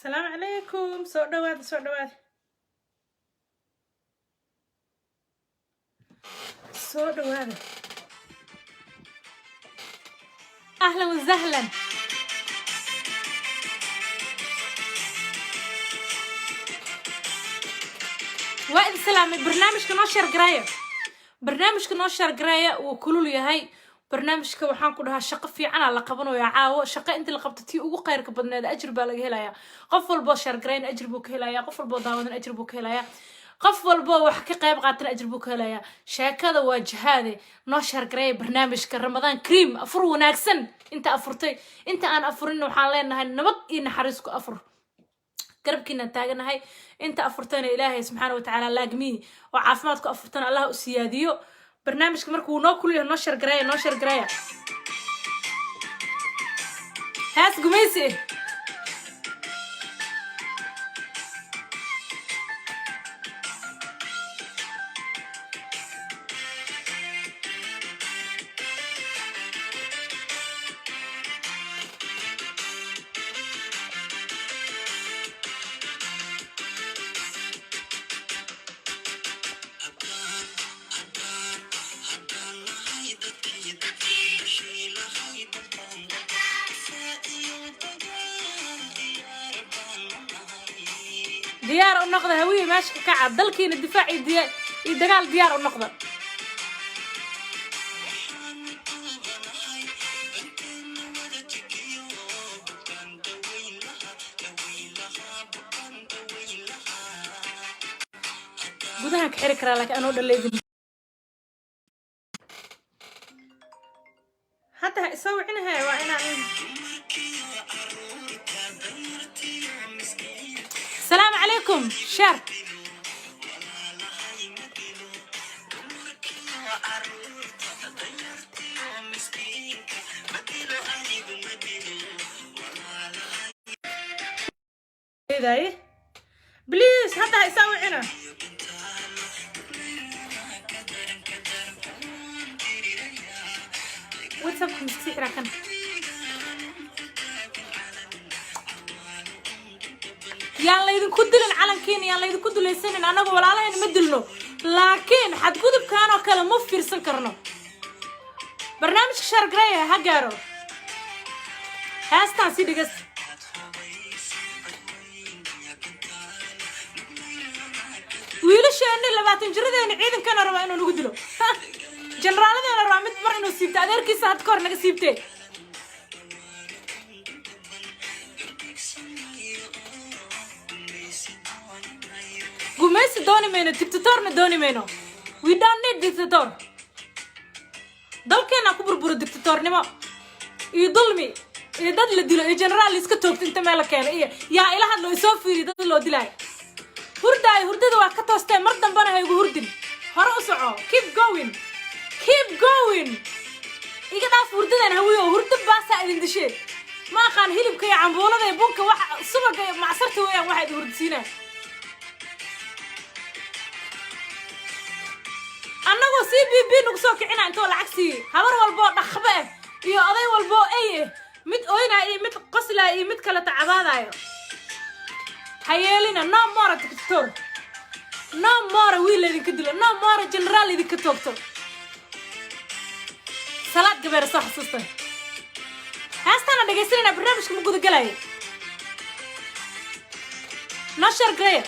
السلام عليكم. سو دواد اهلا وسهلا. وائل سلامي. برنامجك نو شير قرايه وكلول yahay barnaamijka waxaan ku dhahaa shaqo fiican la qabanayo caawo shaqo inta la qabto tii ugu qeyrka badneed ajir baa laga helayaa qof walba share gareyn ajir buu ka helayaa qof walba daawadan ajir buu ka helayaa qof walba wax ka qayb qaatan ajir buu ka helayaa sheekada waa jihaade noo share gareey barnaamijka Ramadan Kareem afur wanaagsan inta afurtay inta aan afurin waxaan leenahay nabad iyo naxariis ku afur قربكنا تاجنا هاي أنت أفرتنا إلهي سبحانه وتعالى لاجمي وعافماتك أفرتنا الله أسياديو برنامج كمركو ناكل نشر قراية هاس قميسي ديار النقطة هوية ماشي كعب دلكين الدفاع يدقال ديار النقطة قدها كحرك رالك أنا ودا اللي حتى يسوي عنها وأنا السلام عليكم شر ايه بليز هذا يسوي عنا واتسابكم مستحيل كان يلا يدكو دلن علنكين يلا يدكو دليسن انا walaalaheen ma dilno laakiin xad gudubkaan oo kale ma fiirsan karno barnaamijka share gareeya ha gaaro haastan si dhigas wiilasheena 20 jiradeena ciidankana raba inuu nagu dilo jeneraaladeena raba mid mar inuu siibto adeerkiisa had kor naga siibtay قميص دوني منو دكتاتور ندوني منو we don't need dictator دلكنا كبر برو دكتاتور نما يضلمي يدد لديلو الجنرال اسكا توقت انت مالكين يا إله هاد لو يسوفيري دد لو ديلاي هردد waa ka toostay mar dambana hay ugu hurdin hore u soco keep going iga dhaaf hurdadan hawiyo hurda baasa idin dishay ma qaan hilibka iyo cambuulada iyo bunka wax subaga macsarta weeyaan waxa idin hurdisiinaa annagu CBB nugu soo kicina inta lacag si habar walbo dhaxba iyo oday walbo ay mid oyna iyo mid qosla iyo mid kala tacabaadayo hayelina no more dictator no more wiil idin kadilo no more general idin ka toogto salaad gabar sax xasuusta haastana dhageysanina barnaamijka muguda galay nashar gareey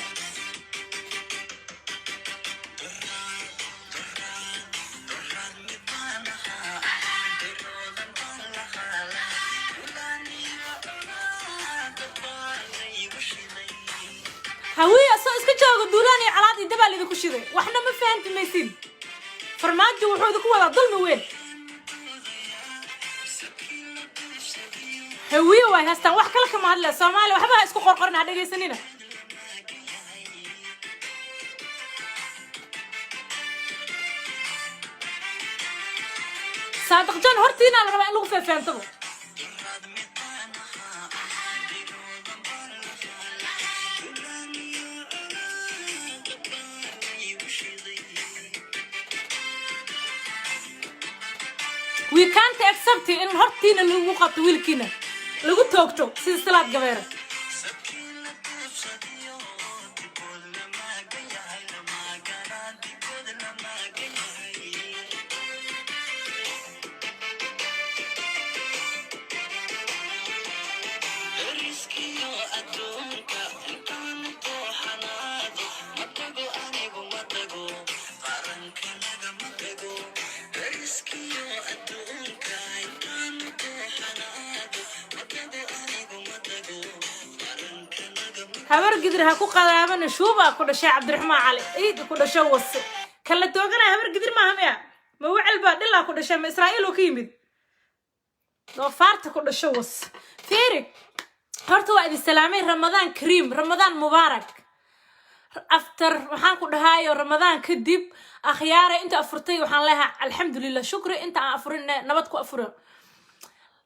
هوية أصلا إسكت جاوا دولاني على دي دبل إذا كشيء وإحنا ما فهمت ميسين فرمات جو وحودك ولا ظلم وين هوية وين هستان واحد كلكم هلا سامالي وحبها إسكو قرقرنا هذا جاي سنينه صادق جان هرتينا على ربع لغة فهمتوا we can't accept in hortina lagu qabto wiilkina lagu toogto si salaad gabeer habar gidir ha ku qadaabana shuuba ku dhashay Cabdiraxmaan Cali ciid ku dhashay wasi kala toogana habar gidir ma ahmaya ma wacil ba dhila ku dhashay ma Israa'iil oo ka yimid doofaarta ku dhashay wasi fiiri horta waa idin salaamay Ramadaan Kariim Ramadaan Mubaarak after waxaan ku dhahayo Ramadaan kadib akhyaare inta afurtay waxaan leeyahay alxamdulillah shukri inta aan afurin nabad ku afuro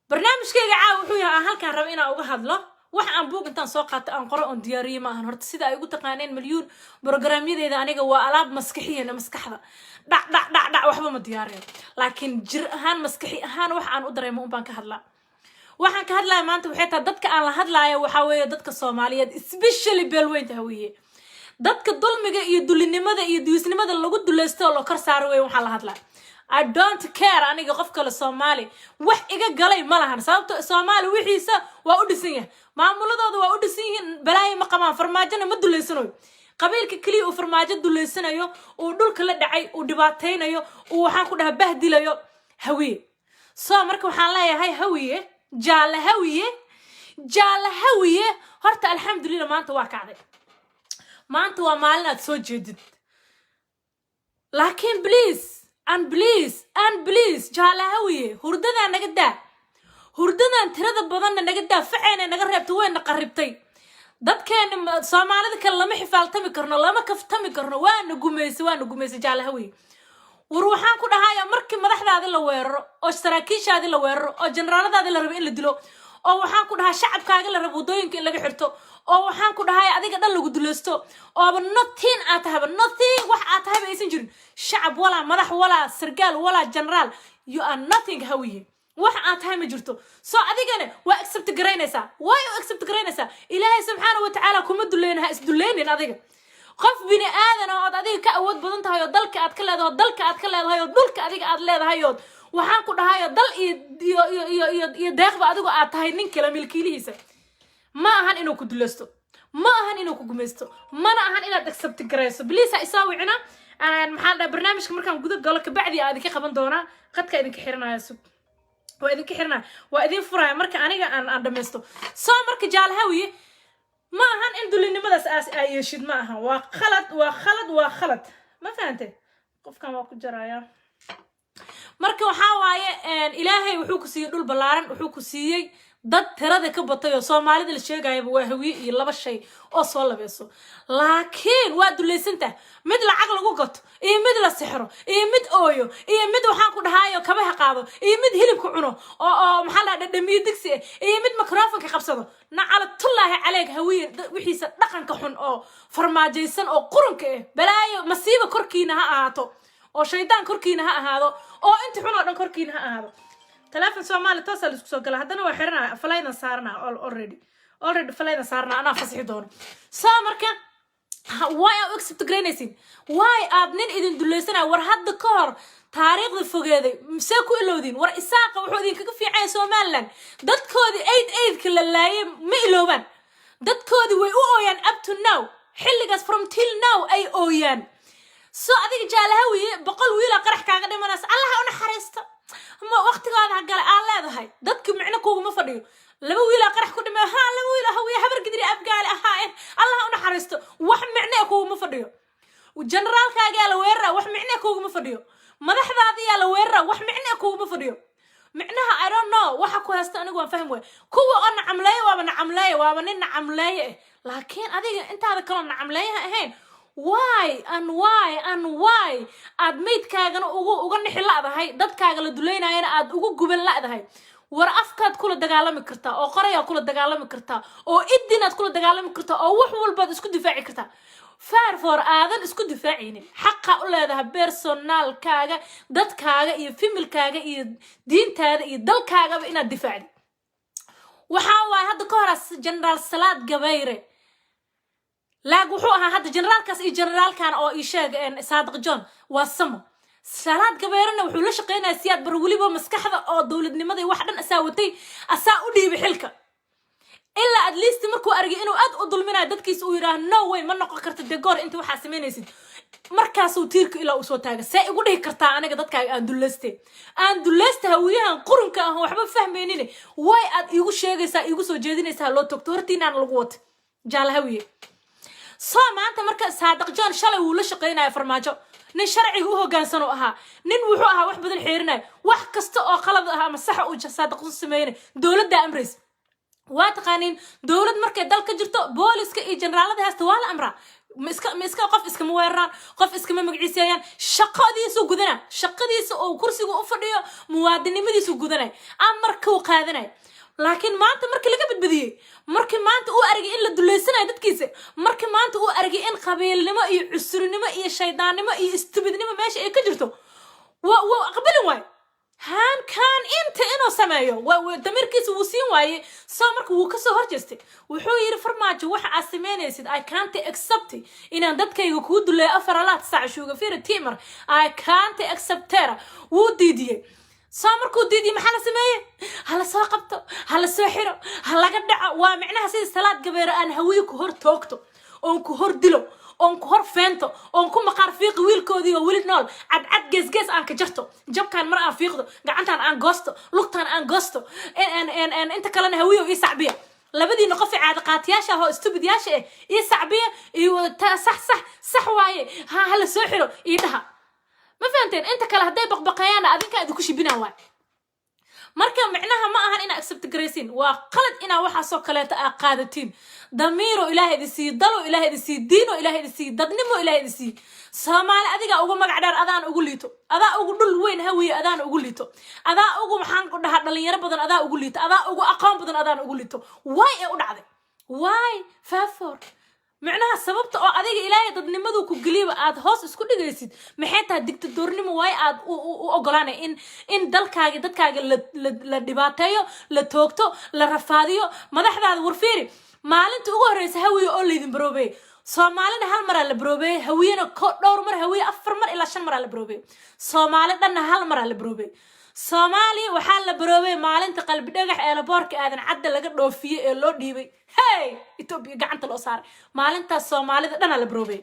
barnaamijkayga wuxuu yahay halkaan rabo inaan uga hadlo wax aan buug intaan soo qaato aan qoro on diyaariyo ma ahan horta sida ay ugu taqaaneen milyuun barnaamijyadeeda aniga waa alaab maskaxiyeena maskaxda dhac waxba ma diyaariyo laakiin jir ahaan maskaxi ahaan wax aan u dareemo un baan ka hadlaa waxaan ka hadlayaa maanta waxay tahay dadka aan la hadlaayo waxa weeye dadka Soomaaliyeed especially beelweynta hawiye dadka dulmiga iyo dulinimada iyo duusnimada lagu dulaysto oo kor saaro way waxa la hadlaa I don't care aniga qof kale Soomaali wax iga galay ma lahan sababtoo Soomaali wixiisa waa u dhisan yahay maamuladooda waa u dhisan yihiin balaayo ma qabaan farmaajana ma duleysanayo qabiilka kaliya uu farmaajo duleysanayo uu dhulka la dhacay uu dhibaateynayo uu waxaan ku dhahay bahdilayo hawiye soo marka waxaan leeyahay hawiye jaala hawiye horta alxamdulillah maanta waa kacday maanta waa maalin aad soo jeedid laakiin please jaala hawiye hurdadaan naga daa hurdadan tirada badan naga daa faceena naga reebto wayna qaribtay dadkeena Soomaalida kale lama xifaaltami karno lama kaftami karno waana gumeysay jaala hawiye war waxaan ku dhahayaa markii madaxdaada la weeraro oo saraakiishaada la weeraro oo generaaladaada la rabo in la dilo oo waxaan ku dhahaa shacabkaaga la rabo wadooyinka in laga xirto oo waxaan ku dhahayaa adiga dhan lagu dulaysto oo nothing aad tahay aysan jirin shacab wala madax wala sargaal wala generaal you are nothing hawiye wax aad tahay ma jirto soo adigana waa accept garaynaysaa way accept garaynaysaa ilaahay subhanahu wa ta'ala kuma duleeynaha isduleynin adiga qof bini aadan oo adiga ka awood badan tahay oo dalka aad ka leedahay oo dhulka adiga aad leedahay oo waxaan ku dhahayo dal iyo deeqba adigu aad tahay nin kala milkiilihiisa ma ahan inuu ku dulaysto ma ahan inuu ku gumeysto mana ahan inaad accept garayso please isa wicina aan maxaa barnaamijka markaan gudo galo ka bacdi aad ka qaban doona qadka idinka xiranaya sug waa idin furaya marka aniga aan dhameysto soo marka jaal hawiye ما هن إن دولني ماذا أيشيد ما هن وخلط ما فهمت قف كم وقت جرايا مركب حواية إلهي وحوك سيد دول بلارن وحوك سيد ضد ترى كبطيء Soomaali del sheegay جايب وهوي يلا بشيء أصلا بيسو لكن واد اللي سنته مد العقل وقط مد السحر مد أويو مد وحنكون هايو كبه قاضو مد هلب كعنو أو محل دمي دكسي مد مكرافك خبصه نعلى طلعه عليك هوي وحيس دقن كحن أو فرماجيسن أو قرنك بلاي مصيبة كركينها هاتو أو شيطان كركينها هذا أو أنت حنا كركينها هذا تلفون Soomaali توصل isku soo gala hadana waa xirnaa falayna saarna already falayna saarna ana fasaxi doon soo marka why are accept granacing why aad nin idin duleysana war hadda ka hor taariikhda fogeeday mise ku ilowdin war isaaqa wuxuu idin kaga fiicay Soomaaliland dadkoodii 8 ka la laayay ma ilooban dadkoodii way u ooyaan up to now xilligaas from till now ay ooyaan soo adiga jaalahawiye boqol wiil qarax kaaga dhimanaas Allah una xariisto ما وقت قاعد هقول على هذا هاي ضدك معنا كوج ما فديو لما ويلا قرح كل ما لما ويلا هو يحبر قدري أبقى هاي الله أنا حرسته وح معنا كوج ما فديو والجنرال قال ويرة وح معنا كوج ما فديو ما ذا هذا يا ويرة وح معنا كوج ما فديو معناها I don't know وحكوا هستأني قوم فهموا كوج أنا عملاية عملاية لكن هذه أنت هذا كلام عملاية هين why aad meydkaagan ugu nixlaadahay dadkaaga la duleynayna aad ugu guban laadahay war afkaad kula dagaalami kartaa oo qoraya kula dagaalami kartaa oo idinaad kula dagaalami kartaa oo wax walba isku difaaci kartaa for aadan isku difaacinin xaqa u leedahay personalkaaga dadkaaga iyo familkaaga iyo diintaada iyo dalkaaga inaad difaacdo waxa waay hadda ka hor General Salaad Gabayre لا وحوها هذا جنرال كاس جنرال كان أو إيشاق صادق جون واسمه سلاد كبيرنا وحول شقينا سياد برولي بمسكحة أو دولة نمضي واحدا أساوتي أساودي بحلكة إلا أدليست مركو أرجع إنه أضل منها دتك يسويره نو واي ما نقكرت الدجار أنت وحاسمين يسد مركز وتيرك إلى أسوتها سيقول لي كرتا أنا قدرت أندلستي هويها قرن كأنه وحب فهميني واي يقول شيء يقول سوجدين يسهل لو دكتورتين عن القوت jaal hawiye soo maanta marka saadaq john shalay uu la shaqeynaayo farmaajo nin sharciga u hoggaansan oo ahaa nin wuxuu ahaa wax badan xeerinay wax kasta oo qalad ah ama sax uu saadaq u sameeyay dawladda amrays waa taqaaniin dawlad markay dalka jirto booliska iyo generaalada haasta waa la amraa miska qof iskama weeraraan qof iskama magaciiseeyaan shaqadiisa oo kursiga u fadhiyo muwaadinimadiisu gudanay amarkuu qaadanay laakiin maanta markii laga badbadiyay markii maanta uu aragay in la duleysanayo dadkiisa markii maanta uu aragay in qabiilnimo iyo cusurnimo iyo shaydaannimo iyo istibidnimo meesha ay ka jirto waa aqbalin waay haan kan inta inuu sameeyo waa damirkiisa uu siin waaye soo markii uu ka soo horjeestay wuxuu yiri farmaajo waxa aad sameynaysid I can't accept inaan dadkayga ku duleeyo 4 saac shuuga fiir tiimar I can't accept wuu diidiyay سامركو ديدي محل سمية هلا ساقبته هلا سحره هلا قدع ومعناها سيد الصلاة قبيرة أن هويك هور توكتو أنكو هور دلو أنكو هور فينتو أنكو مقار فيق ويل كودي وويل نول عد جز أنك جرتو جب كان مرأة فيقدو قعنتان أن قوستو لقتان أن قوستو إن أنت كلنا هويه ويسعبيه لبدي نقف عادقات ياشا هو استبد ياشا يسعبيه صح وايه هلا سحره يدها ما فهمتين انت كلا هداي بقبقيانا ادinka adu ku shibina waa marka macnaha ma ahan ina accept gareysin waa qalad ina waxa soo kaleeta qaadatiin damiiro ilaahay idisi dalo ilaahay idisi diino ilaahay idisi dadnimo ilaahay idisi Soomaali adiga ugu magac dheer adaan ugu liito adaa ugu dhul weyn hawiye adaan ugu liito adaa ugu maxaan ku dhaha dhalinyaro badan adaa ugu liito adaa ugu aqoon badan adaan ugu liito way ee u dhacday way faafor معناها سببت أو أديك إلهي تدنمدو كجليب عاد هوس إسكو دقيسيد محيطها دكتورني مواي عاد أقولانه إن دلكاج دتكاج لدباتيو لتوكتو لرفاديو ما ده حدا ورفيري مالن تقول رئيس هوي يقول لي ذن بروبي صومالنا هالمرة البروبي هوينا كدور مرة هوي أفر مرة إلى 10 مرة البروبي صومالنا هالمرة البروبي Somali waxaa la baroobay maalinta qalbi dhagax ee la boorka aadan cadda laga dhoofiyo ee loo dhiibay hey Ethiopia gacanta loo saaray maalinta Soomaalida dhan la baroobay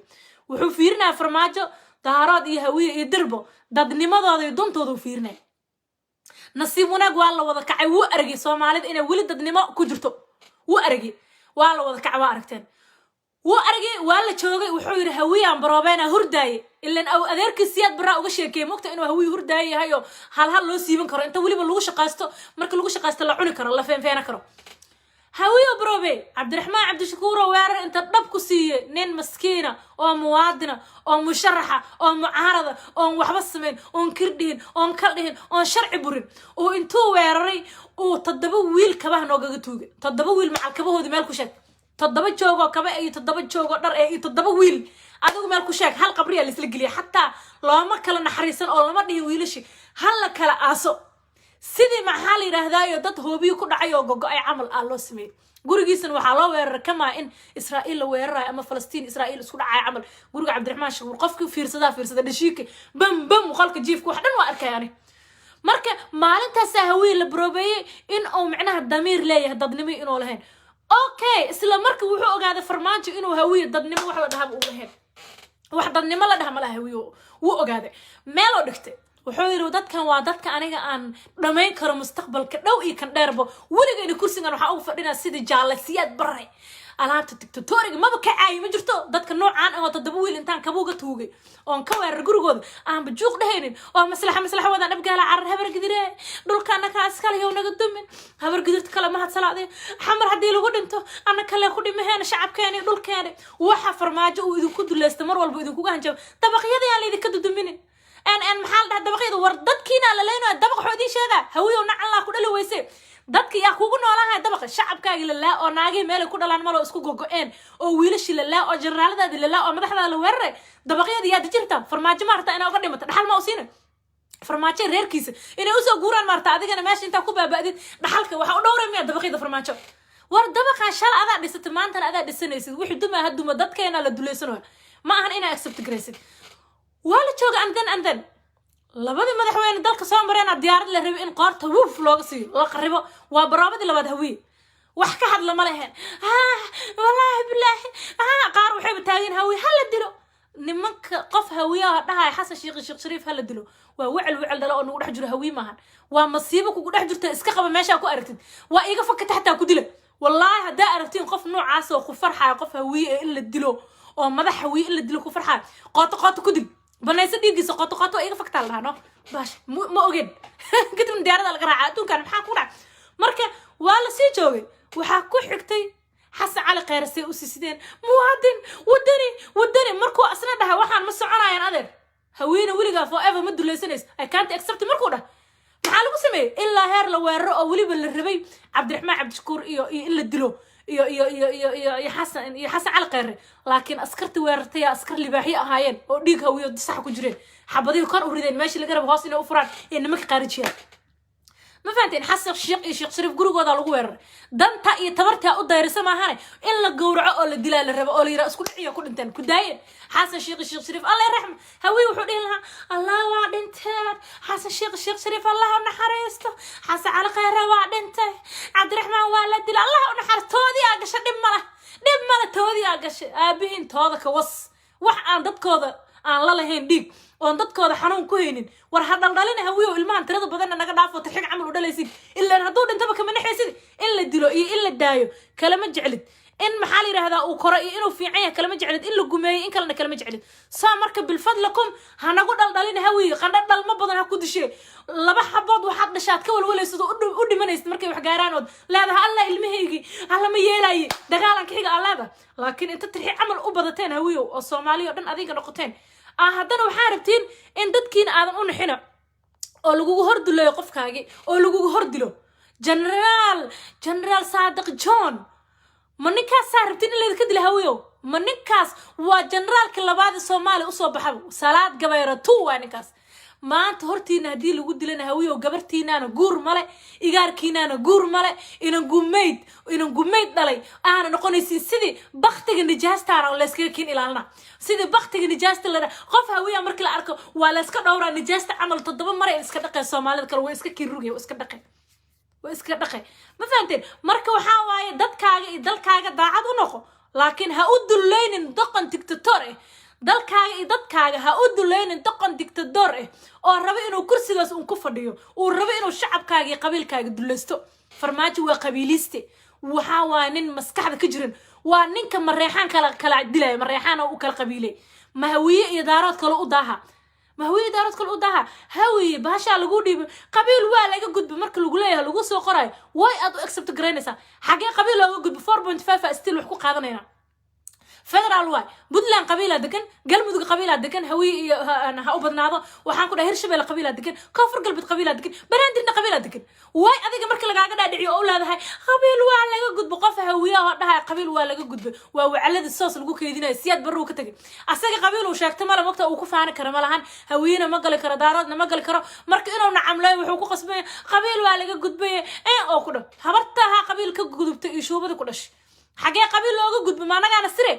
wuxuu fiirinaa farmaajo daarood iyo hawiye iyo dirbo dadnimadooda iyo duntooda u fiirinay nasiib wanaag waa la wada kacay wuu aragay Soomaalida inay wali dadnimo ku jirto wuu aragay waa la wada kacay waa aragteen wuu aragay waa la joogay wuxuu yiri hawiyaan baroobeena hurdaay ilaan aw adeerkiisiyad baraa uga sheekay moogta inuu hawiy hurdaay yahayo hal loo siiban karo inta waliba lagu shaqaysto marka lagu shaqaysto la cuni karo la feenfeena karo hawiyo baroobe Cabdiraxmaan Cabdishakuur weerar inta dab ku siiyay nin maskiina oo muwaadina oo musharaxa oo mucaarada oo waxba sameyn oo kirdhin oo kaldhin oo sharci burin oo intuu weeraray oo 7 wiil kabaha noogaga tuugay 7 wiil macal kabahoodi meel ku sheeg 7 joogo kaba ay 7 joogo dhar ay 7 wiil adigu meel ku sheeg hal qabriya la isla galiya hatta looma kala naxariisan oo lama dhihin wiilashi hal la kala aaso sidii maxaa la yiraahdaa dad hoobiyo ku dhacay oo gogo ay amal loo sameeyay gurigiisana waxa loo weerar kama in Israa'iil la weeraray ama Falastiin Israa'iil isku dhacay amal guriga Cabdiraxmaan Shakuur qofkii fiirsada dhashiika bam qalka jiifku wax dhan waa arkayani marka maalintaas hawiye la baroobeeyay in oo macnaha damiir leeyahay dadnimo inuu lahayn okay isla marka wuxuu ogaaday farmaajo inuu hawiye dadnimo wax la dhahay uu lahayn wax dadnimo la dhahay ma laha hawiye wuu ogaaday meel oo dhigtay wuxuu yiri dadkan waa dadka aniga aan dhameyn karo mustaqbalka dhow iyo kan dheerba waligeena kursigan waxa uu fadhinaa sidii jaalasiyaad baray alaabta tiktooriga ma ka caay ma jirto dadka noocaan oo 7 wiil intaan kabuuga tuugay oo ka weerar gurigooda aan bajuuq dhahaynin oo maslaxa wada dhabgaala carar habar gidire dhulkana ka askale iyo naga dumin habar gidirta kala ma had salaadeen xamar hadii lagu dhinto ana kale ku dhimaheena shacabkeena dhulkeena waxa farmaajo uu idinku duleesta mar walba idinku gahanjab dabaqyada aan leedin ka duduminin ان محل ده دبقيد ورددكينا للينو دبق خودي شيغا هويو نعلا ku dhali weysay dadka yaa kugu noolahay dabaqa shacabkaaga ilaa oo naagay meel ku dhalaan malo isku gogo'een oo wiilash ilaa oo generaalada ilaa oo madaxda la weeray dabaqyada yaa dijirta farmaajo maarta inaa uga dhimato dhaxal ma u siin farmaajo reerkiisa inay u soo guuraan maarta adigana meesha inta ku baabadid dhaxalka waxa u dhowrayma dabaqyada farmaajo war dabaqa shal adaa dhisatay maanta adaa dhisanaysid wixii duma dadkeena la duleysano ma ahan inaa accept gareysid wala jooga andan labada madaxweyne dalka Soomaaliya diyaarad la rabay in qoorta wuuf looga siiyo la qaribo waa baraabadii labaad hawiye wax ka hadla ma lahayn wallahi billahi qaar waxay taagin hawiye hal dilo nimanka qof hawiye dhahay xasan sheekh shariif hal dilo waa wacel dalo oo dhex jiro hawiye maahan waa masiibo ku dhex jirta iska qaba meesha ku aragtid waa iga fakata hatta ku dilo والله هدا عرفتين قف نوع عاسو كفرحة قف هوية إلا الدلو أو مدح هوية إلا الدلو كفرحة قاطو كدل بنايس ديجي قاطو إيه فكت لها نو باش ما أجد قلت من ديار القراعة تون كان محاكونا مركا ولا سيجوي وحكوا حكتي حس على قيرسي وسيسدين موادن ودني مركو أصلا ده وحن مسعنا يا نادر هوينا ولقى forever مدو لسنس I can't accept مركو ده محلو سمي إلا هير لو ورّو أولي بالربي عبد الرحمن عبد الشكور إلا الدلو يا حسن على قير لكن أسكرت ورتي أسكر لي بحية هاين وديك هوية دسح كجرين حبضي كان أريدين ماشي اللي قرب هاسين أفراد إنما قارجيا ما فهمتين حس الشيخ شريف جروج هذا الغوير دم تأي تبرتها أقدر يرسمها هاي إلا الجورع أو الدلال الربا أو يرأس كل حية كل إنتن كداين حس الشيخ شريف الله يرحم هوي وحدين لها الله وعد إنتر حس الشيخ شريف الله ونحرسته حس على خير وعد إنتر عبد الرحمن ولا الدلال الله ونحر تودي أقش دم تودي أقش أبين تودك وص وح عن ضد كذا عن الله لهين ديك وان dadkooda xanuun ku heynin war hadal dhalin hawiyo ilmahan tirada badan naga dhaafo taxig amal u dhalaysid illa haduu dhintaba kama naxaysid in la dilo iyo in la daayo kala ma jeclid in maxaa la yiraahdaa uu koro iyo inuu fiican yahay kala ma jeclid in la gumeeyo in kala kala ma jeclid saa marka bil fadlakum hanagu dhalin hawiyo qandha dhalma badan ha ku dishay laba xabood waxaad dhashaad ka walwaleysado u dhimanaysid markay wax gaaraan oo leedahay alla ilmahaygi alla ma yeelay dagaalanka xiga allaada laakiin inta tirxi amal u badateen hawiyo oo Soomaaliya dhan adiga noqoteen haddana waxaa rabtiin in dadkiina aadan u nixina oo lagugu hor dilayo qofkaagi oo lagugu hor dilo generaal Saadiq John ma ninkaas rabtiin in la ka dilo hawiyo ma ninkaas waa generaalka labaad ee Soomaaliya u soo baxay Salaad Gabayra waa ninkaas maanta hortiina hadii lagu dilana hawiyo gabartiinaana guur male igaarkiinaana guur male inan gumeyd dhalay aana noqonaysin sidii baqtiga nijaastaana la iska kin ilaalna sidii baqtiga nijaasta la qof hawiya markii la arko waa la iska dhowraa nijaasta amal 7 mar ay iska dhaqay Soomaalida kale way iska kirugay way iska dhaqay ma fahanteen marka waxa waaye dadkaaga iyo dalkaaga daacad u noqo laakiin ha u dulaynin dhaqan dictator dalkaaga iyo dadkaaga ha u dulaynin dhaqan dictator oo rabo inuu kursigaas uu ku fadhiyo oo rabo inuu shacabkaaga iyo qabiilkaaga dulaysto farmaajo waa qabiiliste waxa waa nin maskaxda ka jirin waa ninka mareexan kala dilay mareexan oo kala qabiilay ma hawiye iyo daarad kale u daaha hawiye baasha lagu dhiib qabiil waa laga gudbo marka lagu leeyahay lagu soo qoray way aad u accept gareynaysa xagee qabiil looga gudbo 4.5 still wax ku qaadanayna federal way Puntland qabiila degan galmudug qabiila degan hawiye ha u badnaado waxaan ku dhahay Hirshabelle qabiila degan Koonfur Galbeed qabiila degan Banaadirna qabiila degan way adiga marka lagaaga dhaadhiciyo oo leedahay qabiil waa laga gudbo qof hawiye oo dhahay qabiil waa laga gudbo waa wacalada soos lagu keedinayo siyaad barru ka tagay asaga qabiil uu sheegtay mala waqti uu ku faani karo malahan hawiyena ma gali karo daaradna ma gali karo marka inuu nacamlay wuxuu ku qasbay qabiil waa laga gudbay oo ku dhaw habartaha qabiil ka gudubtay iyo shoobada ku dhash xagee qabiil looga gudbo ma nagaana sire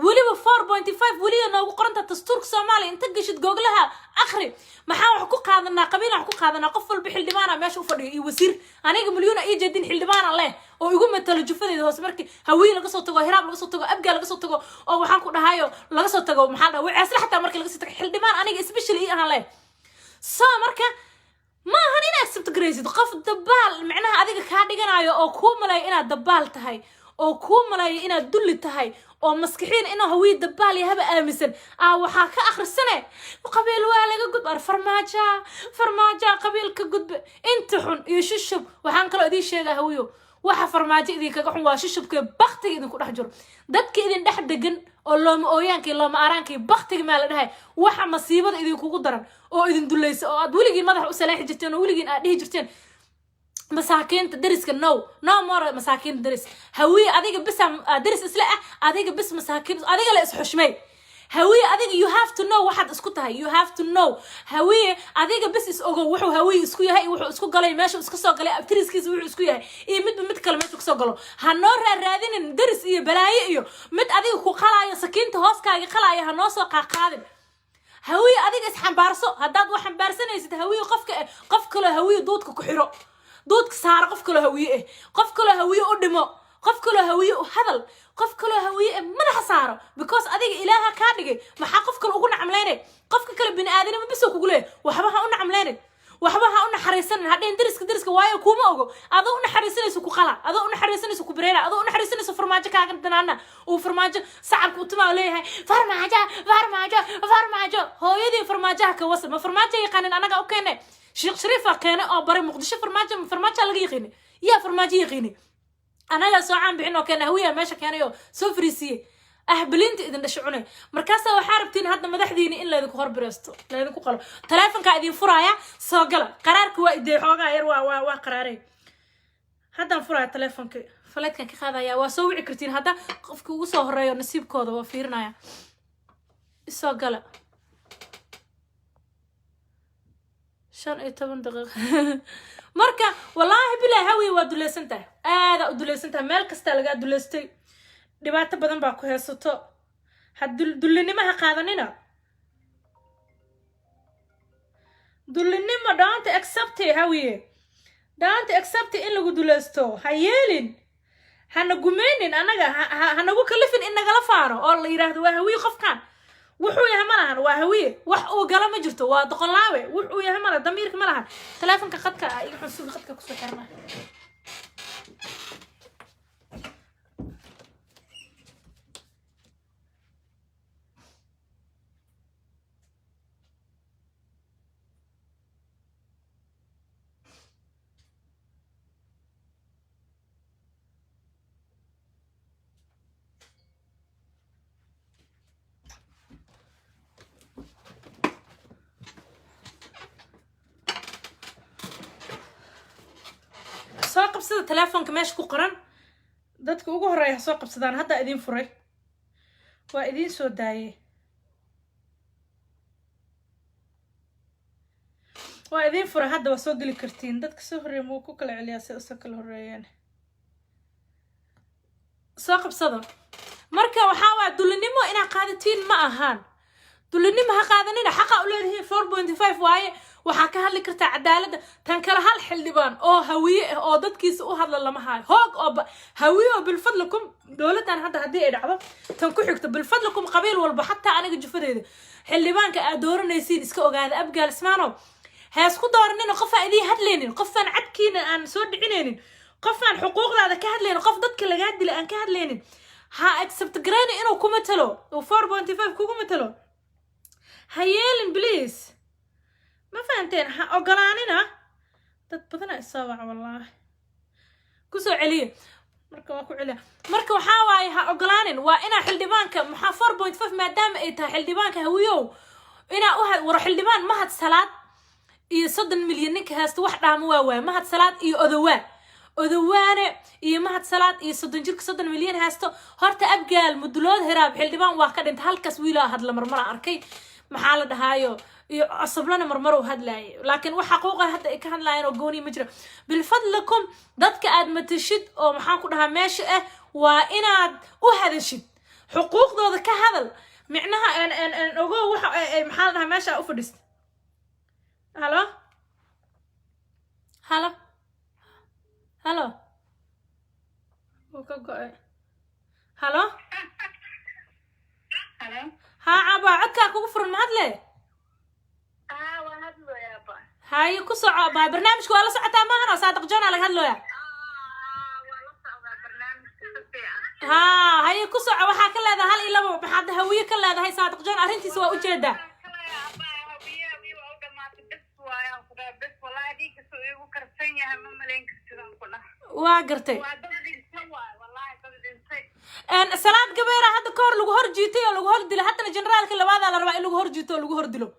waliba 4.5 waliba noogu qoranta dastuurka Soomaaliya inta gashid googlaha akhri maxaa wax ku qaadanaa qabiil wax ku qaadanaa qof walba xildhibaana meesha u fadhiyo iyo wasiir aniga milyan ay jeedin xildhibaana leh oo igu matalo jufadeeda hoos markii hawiye laga soo tago hiraab laga soo tago abgaal laga soo tago oo waxaan ku dhahayo laga soo tago maxaa dhaw waasla xataa markii laga soo tago xildhibaan aniga especially aan leh soo marka ma ahan in accept graysid qof dabaal macnaha adiga ka dhiganayo oo ku malay inaad dabaal tahay oo ku malay inaad dulli tahay oo maskixiin inuu hawiye dabaal yahay aaminsan waxa ka akhrisane qabiil waa laga gudbar farmaajo qabiilka gudba inta xun iyo shishub waxaan kala idin sheegay hawiyo waxa farmaajo idin kaga xun waa shishubka baqtiga idin ku dhex jiro dadka idin dhex degan oo looma ooyaankii looma araanki baqtiga ma la dhahay waxa masiibada idin kugu daran oo idin dulayso oo aad wiligiin madax u salaaxi jirteen oo wiligiin aad dhihi jirteen مساكين تدرس كنو مر مساكين درس هوي أديك بس درس إسلاء أديك بس مساكين أديك لا إسحشمي هوي أديك you have to know واحد اسكتها you have to know هوي أديك بس إسقو وحو هوي إسكويا هاي وحو إسكو قلي ماشي إسكو سو قلي أبتريس كيس وحو إسكويا هاي إيه مد كلمات إسكو قلو هنور الرادين درس إيه بلاي إيه مد أديك كو قلايا سكين تهوسكا قلايا هنوسو قاقادم هوي أديك إسحن بارسو هداد وحن بارسنا يسد هوي قف كله هوي دودك كحرو دودك سار قف كله هويه قف كله هويه قدمه قف كله هويه هذل قف كله هويه مدح ساره because adiga ilaaha ka dhigay maxaa qofka ugu nacamleynay qofka kale bini aadana ma biso kugu leey waxba ha u nacamleynay waxba ha u naxariisan hadeen dariska waayo kuma ogo adoo naxariisanayso ku qala adoo naxariisanayso ku bareera adoo naxariisanayso farmaajo kaaga danaana oo farmaajo sacabka u tuma leeyahay farmaajo hooyadii farmaajaha ka wasa ma farmaajo yaqaanin anaga u keenay sheekh shariif aqeene oo bari muqdisho farmaajo laga yaqaan يا فرماجي يقيني أنا لا سوعان بحنو كان هوية ماشي كان يو سوفريسي أهبلينت إذا نشعونه مركزة وحاربتين هذا مدحديني إلا ذكو هرب رستو لا ذكو قلب تلافن قاعدين فرايا ساقلا قرارك وايدي حوغا يروا قراري هذا الفرايا تلافن كي فلات كان كي خاذا يا واسوعي كرتين هذا قفك وصوه الرأي نسيب كوضا وفيرنا يا ساقلا شان اي 8 دقيقة marka wallahi bilaa hawi waa duleysantay aada u duleysantay meel kasta laga duleystay dhibaato badan baa ku heesato dullinimaha qaadanina dullinimo don't accept hawi don't accept in lagu duleysto ha yeelin hana gumeynin anaga hanagu kalifin in nagala faaro oo la yiraahdo waa hawi qofkan wuxuu yahay malahan waa hawiye wax uu gala ma jirto waa doqolaawe wuxuu yahay malaha damiirka malahan telefonka qadka ay xusub qadka ku soo xirnaa soo qabsada telefonka meesha ku qoran dadka ugu horeeya soo qabsadaan hadda idin furay waa idin soo daayay waa idin furay hadda waa soo gali kartiin dadka soo horeeya muu ku kala celiyaa si usoo kala horeeyaan soo qabsada marka waxaa waa dullinimo inaa qaadatiin ma ahaan dullinimo ha qaadanina xaqa u leedahay 4.5 waaye waxaa ka hadli kartaa cadaaladda tan kala hal xildhibaan oo hawiye ah oo dadkiisa u hadla lama hayo hoog oo hawiye oo bilfadlakum dowladan hadda hadii ay dhacdo tan ku xigto bilfadlakum qabiil walba xataa aniga jufadeeda xildhibaanka aad dooranaysiin iska ogaada abgaal ismaano hees ku dooranina qof aan idin hadlaynin qof aan cadkiina aan soo dhicinaynin qof aan xuquuqdaada ka hadlaynin qof dadka laga dilay aan ka hadlaynin ha accept garayna inuu kuma talo oo 4.5 kugu matalo hayeelin please ما فهمتين أقلانينا تبدنا السابع والله كسو عليه مركو أكو عليه مركو حاواي أقلانين وإنا حلدبانك محا 4.5 ما دام إيتا حلدبانك هويو إنا وروح حلدبان ما هاد سلاد يصد المليونيك هاست واحدة مواوا ما هاد سلاد أذواني ما هاد سلاد يصدن جيرك صد المليون هاستو هرت أبقال مدلود هراب حلدبان واحد انت هالكس ويلا هاد لمرمرة أركي محالة دهايو عصبلنا مرمرو هدلاي لكن وحقوقه حتى كان لاين وقوني مجرى بالفضلكم ضدك اد متشد او maxaan ku dhahaa meesha ah waa inaad u hadashid xuquuqdooda ka hadal micnaha aan ogo waxa maxaan dhahaa meesha u fadhiist halo وكا go'ay halo ها عبا عدكا kugu furan ma hadle هاي كسر عبا برنامج كوالا ساعتها ما هنا صادق جانا لك هاللويا ها هاي كسر عبا حا كلا هذا هل إلا بحد هوية كلا هذا هاي صادق جانا أرنتي سوا وجهده واقرتي أن سلام كبيرة هذا كور لو هر جيتي لو هر دل حتى الجنرال كله هذا على ربع لو هر جيتو لو هر دلو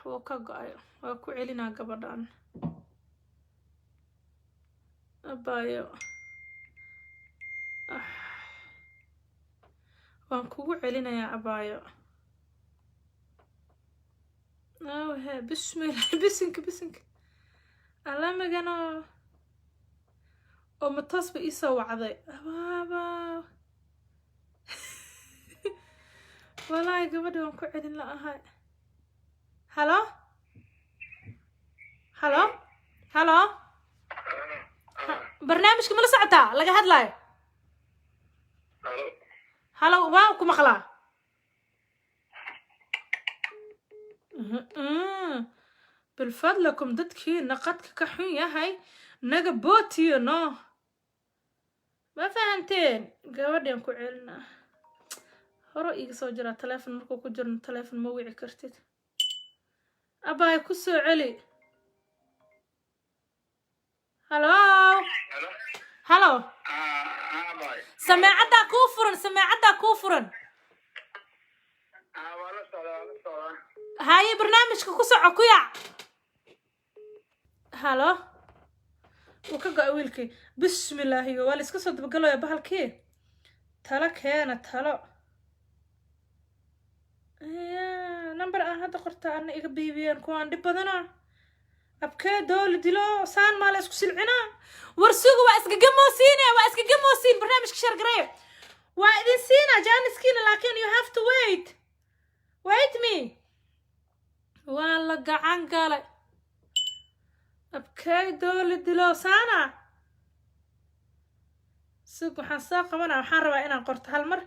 وكاغايو وكو علينا غبدان أبايو وانكو علينا يا أبايو هي بسم الله بسنك الله ما كانوا ومتصب إيسا وعضي أبابا والله قبل وانكو علين لا هاي هلو برنامجك ملا ساعتا لقى هادلاي هلو واو كو مقلا بالفضلكم ددكي نقدك كحون ياهي نغا بوتيو نو ما فهمتين gabadhan ku celina hore iga soo jira telefoon markuu ku jirno telefoon ma wici kartid abay ku soo celi hello hello abay سماعدا كوفرن wala socda هاي برنامجك ku soco ku yac hello وكا ويلكي بسم الله ولا iska soo dabagalo ya bahalkii tala keena talo number aan hadda qorta ana iga biibiyeen kuwaan dhib badana abkee dool dilo saan maal isku silcina warsugu waa iska gamoosiin barnaamijka share gareey waa idin siina jaaniskiina laakiin you have to wait me waa la gacan galay abkee dool dilo saana sug waxaan soo qabanaa waxaan rabaa inaan qorto hal mar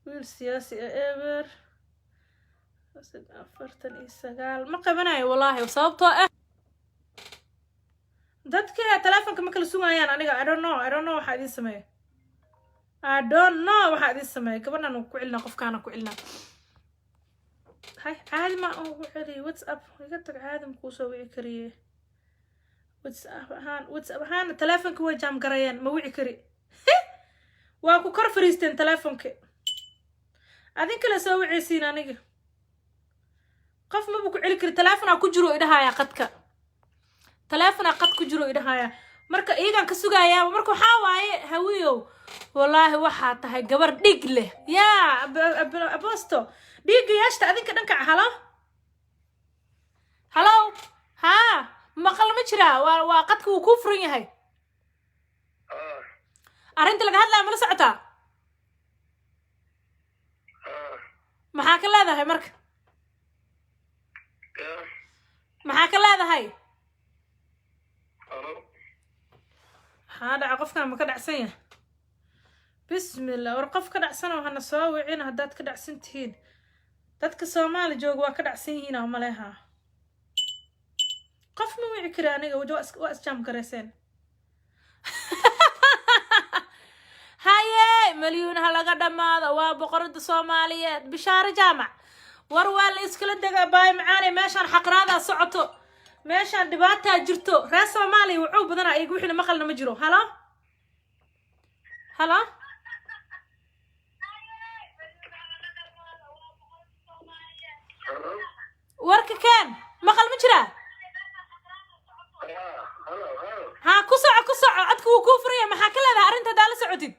wiil siyaasi eber 49 ma qabanayo wallaahi sababtoo ah dadka telefoonka ma kala sugayaan aniga I don't know waxa idin sameeyo gabadhan ku cilna qofkaana ku cilna hay caadi ma oo wixii WhatsApp iga tag caadi ma ku soo wici kariye WhatsApp ahaan telefoonka way jam garayaan ma wici kari waa ku kor fariisteen telefoonka adin kala soo wicisiin aniga qof ma ku celi kari telefoon ku jiro idahaya qadka telefoon qad ku jiro idahaya marka iigan ka sugayaa marka waxa waaye hawiyo wallaahi waxa tahay gabar dhig leh ya aposto dhig yaashta adinka dhanka halo ha maqal ma jira waa qadku uu ku furan yahay arinta laga hadlaa ma la socota maxaa ka leedahay marka maxaa ka leedahay هذا عقفنا ما كدع سنة بسم الله ورقف كدع سنة وهنا سوا عينا هدات كدع سنتين دتك الصومال جوج وكدع سنين هم لها قف ما وعي كراني وجو واس جام كرسين هاي مليون هلا قدام هذا وبقرد الصوماليات بشار جامع وروال إسكال دقا باي معاني ماشان حقرادا صعطو meeshaan dhibaato jirto reer Soomaaliya wuxuu badan ay wixina maqalna ma jiro hala warka kan maqal ma jira ha ku soco codku uu ku furaya maxaa ka leedahay arinta daal socodid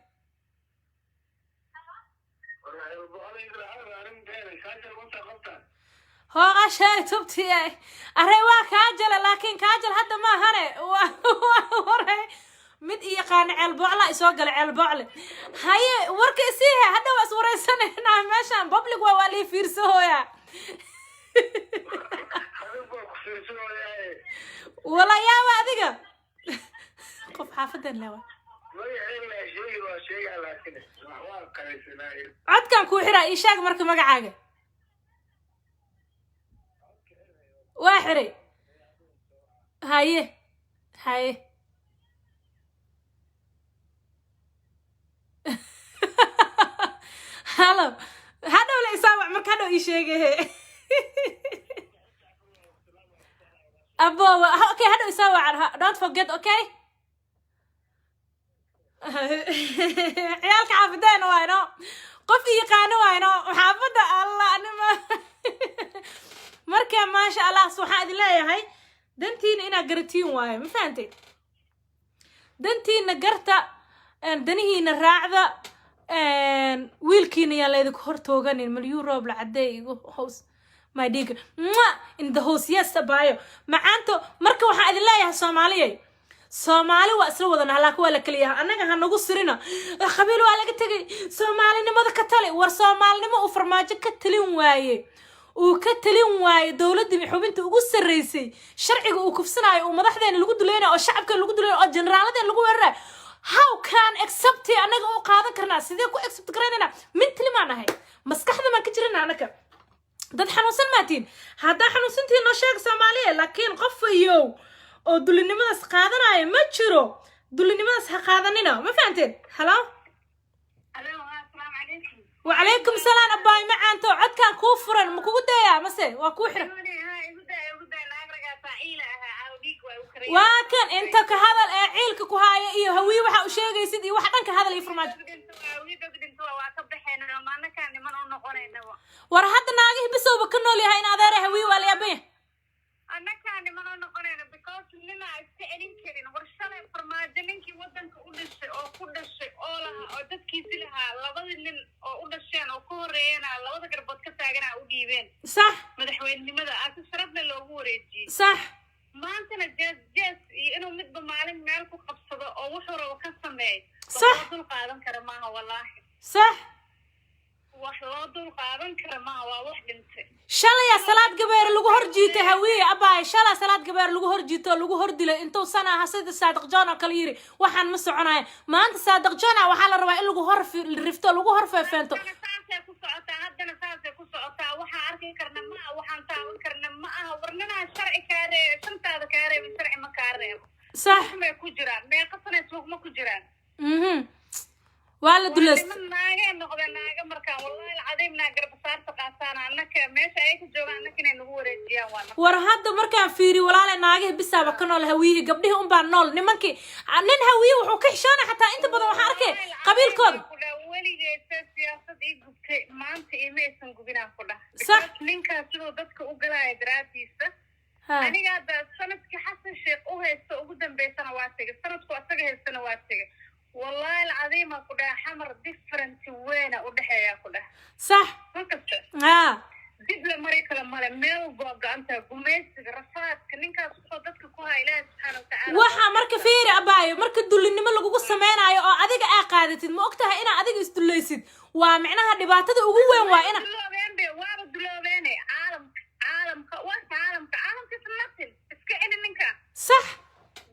هو شيء تبتي أريوا كاجل لكن كاجل هذا ما هني وره مد يقان علبعلة يسوق العلبعلة هاي ورك سيها هذا وصورة سنة هنا ماشان بابليك ووالي فيرسو يا ولا يا وادقة قف حافظ لوا عد كان كوحرة إيشاك مركب مقعاقة واحري هاي هلا هذا ولا يساوع مكانه يشيغه ابو اوكي هذا يساوع don't forget اوكي عيالك عافدين واينو قف يقانو واينو حافظه الله انا marka ma sha Allah waxaan idin leeyahay dantiina ina garatiin waaye ma fahanteen dantiina garta danihiina raacda wiilkiina yaa leeyahay hor tooganin maliyuu roob la cadeey igu hoos my dig in the house yes abayo macaanto marka waxaan idin leeyahay Soomaali waa isla wadana halka waa la kaliya anaga ha nagu sirina qabiil waa laga tagay Soomaalinimada ka tali war Soomaalinimo u farmaajo ka talin waaye وكتلين واي دولة حبنت وقص الرئيسي شرعي وكفصنا ومدحنا اللي قدوا لنا والشعب كان اللي قدوا لنا الجنرالات اللي قدوا لنا how can accept أنا قاعدة كرنا سيدي كو accept كرنا من تلي معنا هاي مسكحنا ما كجرنا أنا dad xanuunsan maatiin haddaa xanuunsantiin noo sheeg Soomaaliya laakiin qof iyo oo dulinimadaas qaadanaya ma jiro dulinimadaas ha qaadanina ma fahanteen hello وعليكم السلام أباي معانتو عد كان كوفرن مكوكو دايا مسي وكوحرة واكن انت كهذا العيلك كوهايا ايو هوي وحا وشيغي سيدي وحدان كهذا الانفرماج ورهاد ناقه بسو بكنو ليها ان اذاري هوي والي ابيه أنا كان ما نقولنا because لنا استعلين كرين ورشلة فرماجة لينكي ودنك أودش أو لها أو تذكيسي لها لبضن أودشين أو كورينا لبضن كربط كتاعنا أوديبين صح مدحوين لماذا أكسربنا لوهوريجي صح ما أنتنا جاز إنه مد معلم مالكو قبصة أو وحورة وكسمة صح دول قادم كرمها والله صح وحلا دول قادم كرمها وواحد انت شاليا صلاة قبير لغو هرجيته هوية أباي شاليا صلاة قبير لغو هرجيته لغو هردله انتو سنة هسيد الصادق جانا كاليري وحان مسعوناي ما انت صادق جانا وحال الرواي لغو هرف الرفتو لغو هرف فانتو هدنا ساسي كسعوتا وحا عاركي كرنا معا وحان تاون كرنا معا ورننا الشرعي كاري شمتا هذا كاري بالشرعي ما كاري صح ما كجران ما قصنا سوق ما كجران ولا دلست من ناقة نقدر ناقة مركان والله العظيم ناقر بصار تقاسانا أنك ماشي أيك الجوع أنك نقول رجيا وانا ورهاد مركان فيري ولا ناقة بسابة كانوا الهوية قبله بانول نمكي نن هوية وحكيشانة حتى أنت بدو حركة قبيل كود ولي جيت سياسة إيه ما أنت إيه ما يسنقبنا كلها صح لينك شنو ضدك وقلا إدراسيسة أنا قاعدة سنة كحسن شيء وهي قدام بيسنا واسقة سنة واسقة هي سنة واسقة والله العظيم أقول حمر different وين ودحيا كله صح دب لمريك لما ميل بوق أنت قميص رفات كنينك صدقك كوها إله سبحانه وتعالى waxa marka fiiri abaayo marka dulinimo lagu sameeynayo oo adiga ay qaadatid ma ogtahay ina adiga isdulaysid waa macnaha dhibaatada ugu weyn waa ina duloobeen caalamka sanatin iska inininka صح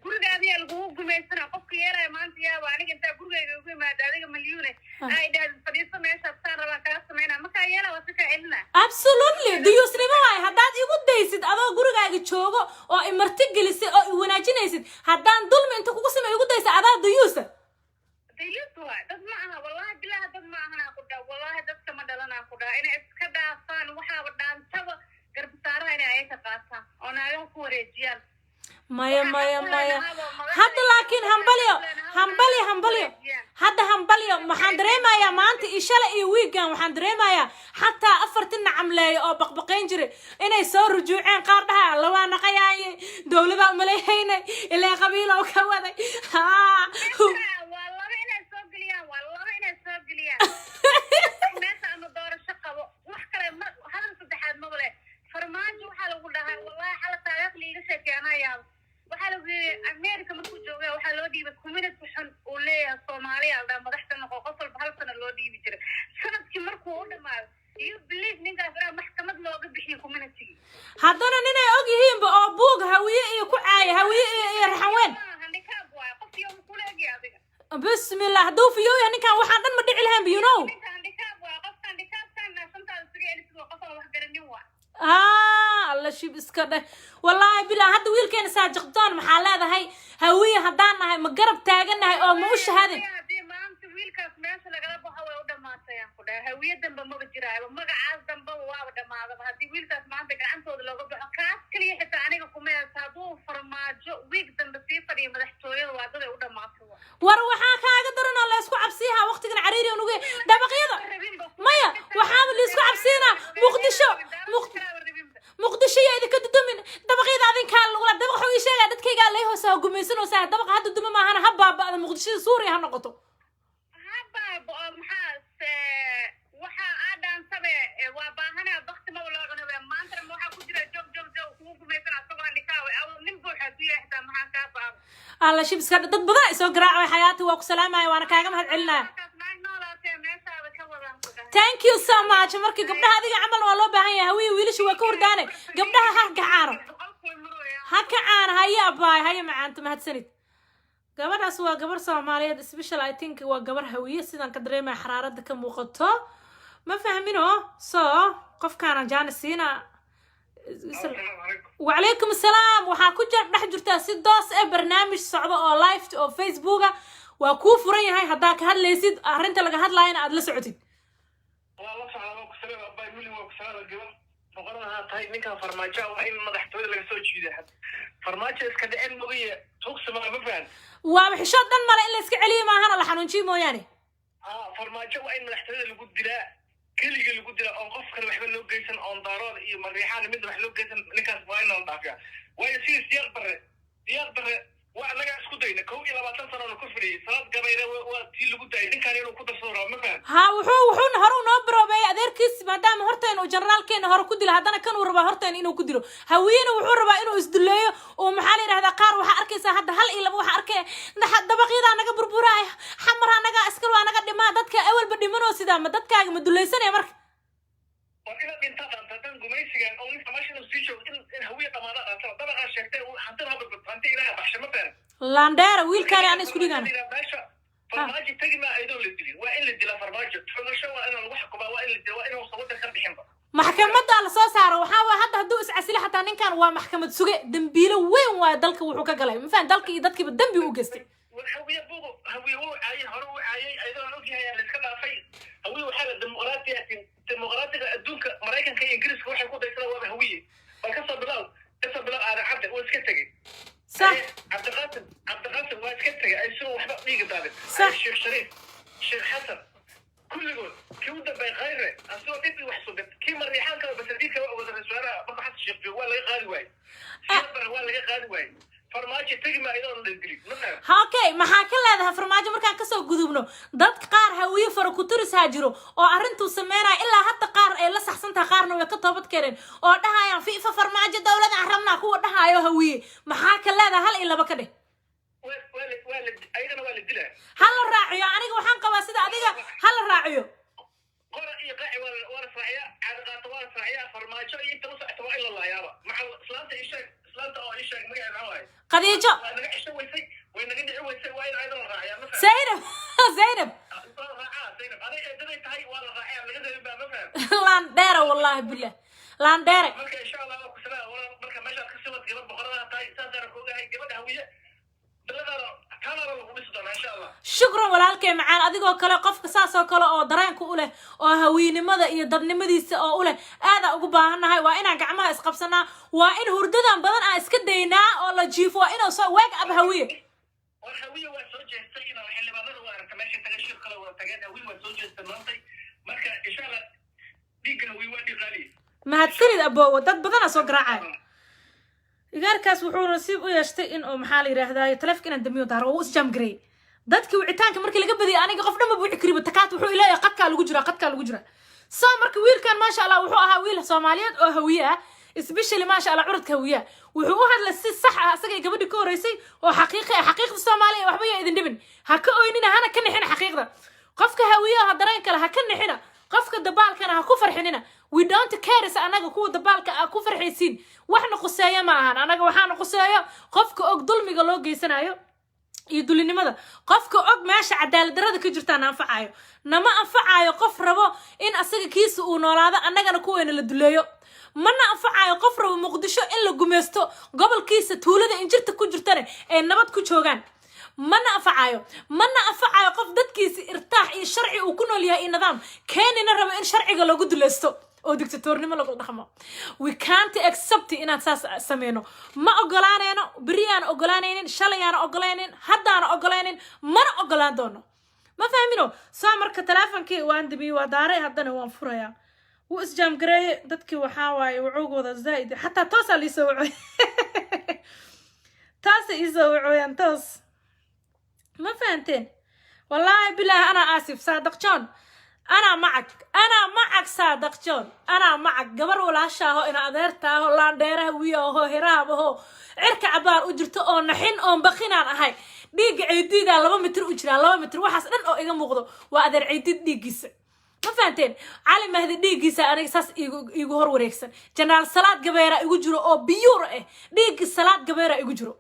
gurigaadi lagu gumeysana qofka yeeray maanta yaa aniga inta gurigayga ugu imaado adiga milyuune ay dhaad fadhiiso meesha saan rabaa ka sameeyna marka yeela waa ka celina absolutely do you see why hadaad igu daysid adoo gurigaaga joogo oo imarti gelisay oo wanaajinaysid hadaan dulmi inta kugu sameeyo igu daysa adaa dayuusa dad ma aha wallahi billahi dad ma aha ku daa wallahi dadka ma dhalana ku daa inay iska dhaafaan waxa dhaantaba garbasaaraha inay ay ka qaataan oo naagaha ku wareejiyaan maya hadda laakiin hambalyo hadda hambalyo waxaan dareemayaa maanta ishala iyo weekend waxaan dareemayaa xataa afartin camleeyo oo baqbaqayn jiray inay soo rujuuceen qaar dhaha la waa naqayay dawladda maleeynay ilaa qabiilo ka waday والله إنا سوقليان الناس أنا دور الشقة وحكرا هذا الصدحات مغلى فرماج وحلو قلها والله حلا تاريخ لي لسه أنا يا وحلو أمريكا مركو جوجا وحلو دي بكومينة وحن وليه الصومالية على مدحت النقاقص بحال سنة لو دي بيجري سنة كي مركو ولا ما you believe نيجا فرا محكمة لو قبل كومينتي هذانا نينا أوجيهم بأبوق هوية كوعي هوية رحوان بسم الله دو في يوم يعني كان واحد ما دعي لهم بينو الله شي بسكده والله بلا هذا ويل كان ساجقتان محل هذا هاي هوية هدانا هاي مقرب تاجنا هاي أو موش هذا هوية دم ما بجرا وما قاعد دم بوا ودم هذا هذه ويل كاس ما عندك عن صوت لو قبل كاس كلي حتى أنا كومي سابو فرماجو ويك دم بسيطة دي مدحتوي وهذا ودم ما سوا وروحا كاga daran la isku cabsiha waqtigan cariiri oo nuge dabaqyada maya waxa la isku cabsiina muqdisho yaadi ka dudumin dabaqyada adin ka lagu la dabaq xoo sheegay dadkayga la hoos gumaysan oo saa dabaq hadda duma ma ahana habba muqdisho Suuriya ha noqoto maxaas waxa aadaan sabe waa baahana waqti ma wala cunay maanta waxa ku jira joog ku gumaysan asagoo dhikaaw aw nin buuxa diyaxda maxaa ka baa الله شي بس dad badan ay soo garaacay xayaati waa ku salaamay waana kaaga mahad celinaa thank you so much markii gabdhaha adiga camal waa loo baahan yahay hawiye wiilasha waa ka hordaanay gabdhaha ha ka caano haya baay haya macaanta mahadsanid gabadhaas waa gabar Soomaaliyeed special I think waa gabar hawiye sidaan ka dareemay xaraarada ka muuqato ma fahmino so قف كان جان سينا السلام عليكم. وعليكم السلام waxaa ku jir dhex jirta si doos ah barnaamij socdo oo live oo Facebook waa ku furan yahay hadaa ka hadlaysid arinta laga hadlaayna aad la socotid والله صعب أبوك سلام أباي مولي وكسر الجبل فقرنا هاي نكها فرماجة وإن ما ضحت ولا لقى سوي شيء ده فرماجة إسكندر إن مغية توكس ما بفهم waa xishood dan male in la iska celiyo ma ahana la xanuunjiyo mooyaane فرماجة وإن ما ضحت ولا لقى دراء كل اللي لقى دراء أو قف كانوا يحمل له جيسن أو دارات إيه مريحان من يحمل له جيسن نكاس وين نضافيا ويصير يقبر وأنا قاعد أسكتين كوي لما تنصر أنا كفري صلاة قبيلة وتي لقى داي إن كان يروح كده صورة ما فهم ها wuxuu hore noo barobay adeerkiis maadaama horteen oo generaalkeena hore ku dilay hadana kan uu raba horteen inuu ku dilo haweena wuxuu rabaa inuu isdileeyo oo maxaa la yiraahdaa qaar waxa arkaysa hadda hal iyo laba waxa arkay dabaqyada naga burburay xamara naga askar waa naga dhimaa dadka awalba dhimanoo sida ma dadkaaga ma dulaysanay marka وإذا بنت تدان جميسي أو أنت ماشي نسيجو إن هوية طمانا طبعا شكتي وحتى هذا أنت إلى بحش مثلا laandheera wiilkaan aan isku dhigan فرماجة تجمع أيضا للدليل وإن للدليل فرماجة فمشوا وأنا الوحق وإن للدليل وإن وصلت خرب حمضة maxkamadda la soo saaro waxa waa hadda haduu is casili xataa ninkan waa maxkamad suge dambiilo weyn waa dalka wuxuu ka galay ma faan dalka iyo dadkiiba dambi u geystay هوية بوغو هوية هو عاي هرو عاي أيضا نوجه يعني كذا في هوية وحالة ديمقراطية الدنيا مريكان كي إنجليز واحد يقول ده هو هوية فكسر بلاو على عبد واسكتجي صح عبد القاسم واسكتجي أي شو واحد بيجي طالب صح الشيخ شريف الشيخ حسن كل يقول كيودا بغيره أسوأ تبي وحصدت كي مريحان كانوا بس ديك وزر السؤال ما حد الشيخ ولا يقال واي ولا يقال واي فرماجة تجمع أيضا الإنجليز مثلا okay maxaa ka leedahay farmaajo markaan ka soo gudubno dad qaar hawiye faro ku turis haajiro oo arintu sameynaa ilaa hadda qaar ay la saxsantaa qaarna way ka toobad keeneen oo dhahayaan fiifa farmaajo dawladda aan rabnaa kuwa dhahayo hawiye maxaa ka leedahay hal iyo laba ka dheh أيضا والد دله hal raaciyo aniga waxaan qabaa sida adiga hal raaciyo قرأ يقع ورا صعيا على قطوات صعيا فرماجة أنت وصل احتواء إلا الله يابا مع سلامة إيشك سلامة أو إيشك مقع معاي qadiijo وأنا قاعد أسوي شيء وأنا قاعد أسوي شيء وين أيضا راعية مثلا zaynab zaynab راعية زينب أنا أدري تهاي ولا راعية أنا قاعد أبى مثلا laandheera wallahi billah laandheere مركز إن شاء الله كسرة ولا مركز ماشي كسرة قبل بقرة تاي سادر كوجا هاي قبل هوية دلنا كان أنا بقول إن شاء الله shukran walaalkay macaan adigoo kale qofka saas oo kale oo dareenka u leh oo hawiinimada iyo dadnimadiisa oo u leh aad ugu baahanahay waa inaan gacmaha isqabsanaa waa in hurdadan badan aan iska daynaa oo la jiifo waa inuu soo wake up hawiye والهوية وسوجة سينا وحل بعضنا وأنا ماشي تغشير كلا وتجانا هوية وسوجة استمرتي مركز إن شاء الله ديك هوية ودي غالي mahadsanid aboowo dad badana soo garaacay igaarkaas wuxuu nasiib u yeeshtay in uu maxaa la yiraahdaa taleefka inaan damiyo daaro oo isjam garay dadkii wicitaanka markii laga badiyay aniga qof dhanba buu xikriba takaat wuxuu ilaahay qadka lagu jira soo marka wiilkan ma sha Allah wuxuu ahaa wiil Soomaaliyeed oo hawiye ah especially ma sha Allah curadka hawiye wuxuu u hadlay si sax ah asaga gabadhii ka horeysay oo xaqiiqda Soomaaliya waxba ay idin dhibin ha ka ooynina hana ka nixin xaqiiqda qofka hawiye ah dareen kale ha ka nixina qofka dabaalkana ha ku farxinina we don't care anaga kuwa dabaalka ku farxaysiin waxna quseeyo ma ahan anaga waxaan quseeyo qofka og dulmiga loo geysanayo iyo dulinimada qofka og meesha cadaalad darrada ka jirta anfacayo nama anfacayo qof rabo in asaga kiisa uu noolaado annagana kuweena la duleeyo mana anfacayo qof rabo muqdisho in la gumeysto gobolkiisa tuulada injirta ku jirtana ee nabad ku joogaan mana anfacayo qof dadkiisa irtaax iyo sharci uu ku nool yahay iyo nidaam keenina rabo in sharciga lagu dulaysto oo dictatornimo lagu dhaqmo we can't accept inaan saas sameeyno ma ogolaanayno biriyaan ogolaanaynin shalayaan ogolaanaynin haddaan ogolaanaynin mana ogolaan doono ma fahmino soo marka taleefankii waan dibiyay waa daaray haddana waan furayaa wuu isjaam gareeyay dadkii waxaa waaye wuxuugooda zaid xataa toosaa liisoo wacay taasa iisoo wacooyaan toos ما فهمتين والله بالله أنا آسف صادق جون أنا معك صادق جون أنا معك قبر ولا شاهو إن أدرته ولا نديره وياه هرابه عرك عبار أجرته أو نحين أو بخينا هاي ديق عيدي ده 2 متر أجرا 2 متر وحس إن أو إيجا مغضو وأدر عيدي ديقيس ما فهمتين علي مهدي ديقيس أنا إحساس يجهر وريكسن جنال صلاة قبيرة يجرو أو بيور إيه ديق الصلاة قبيرة يجرو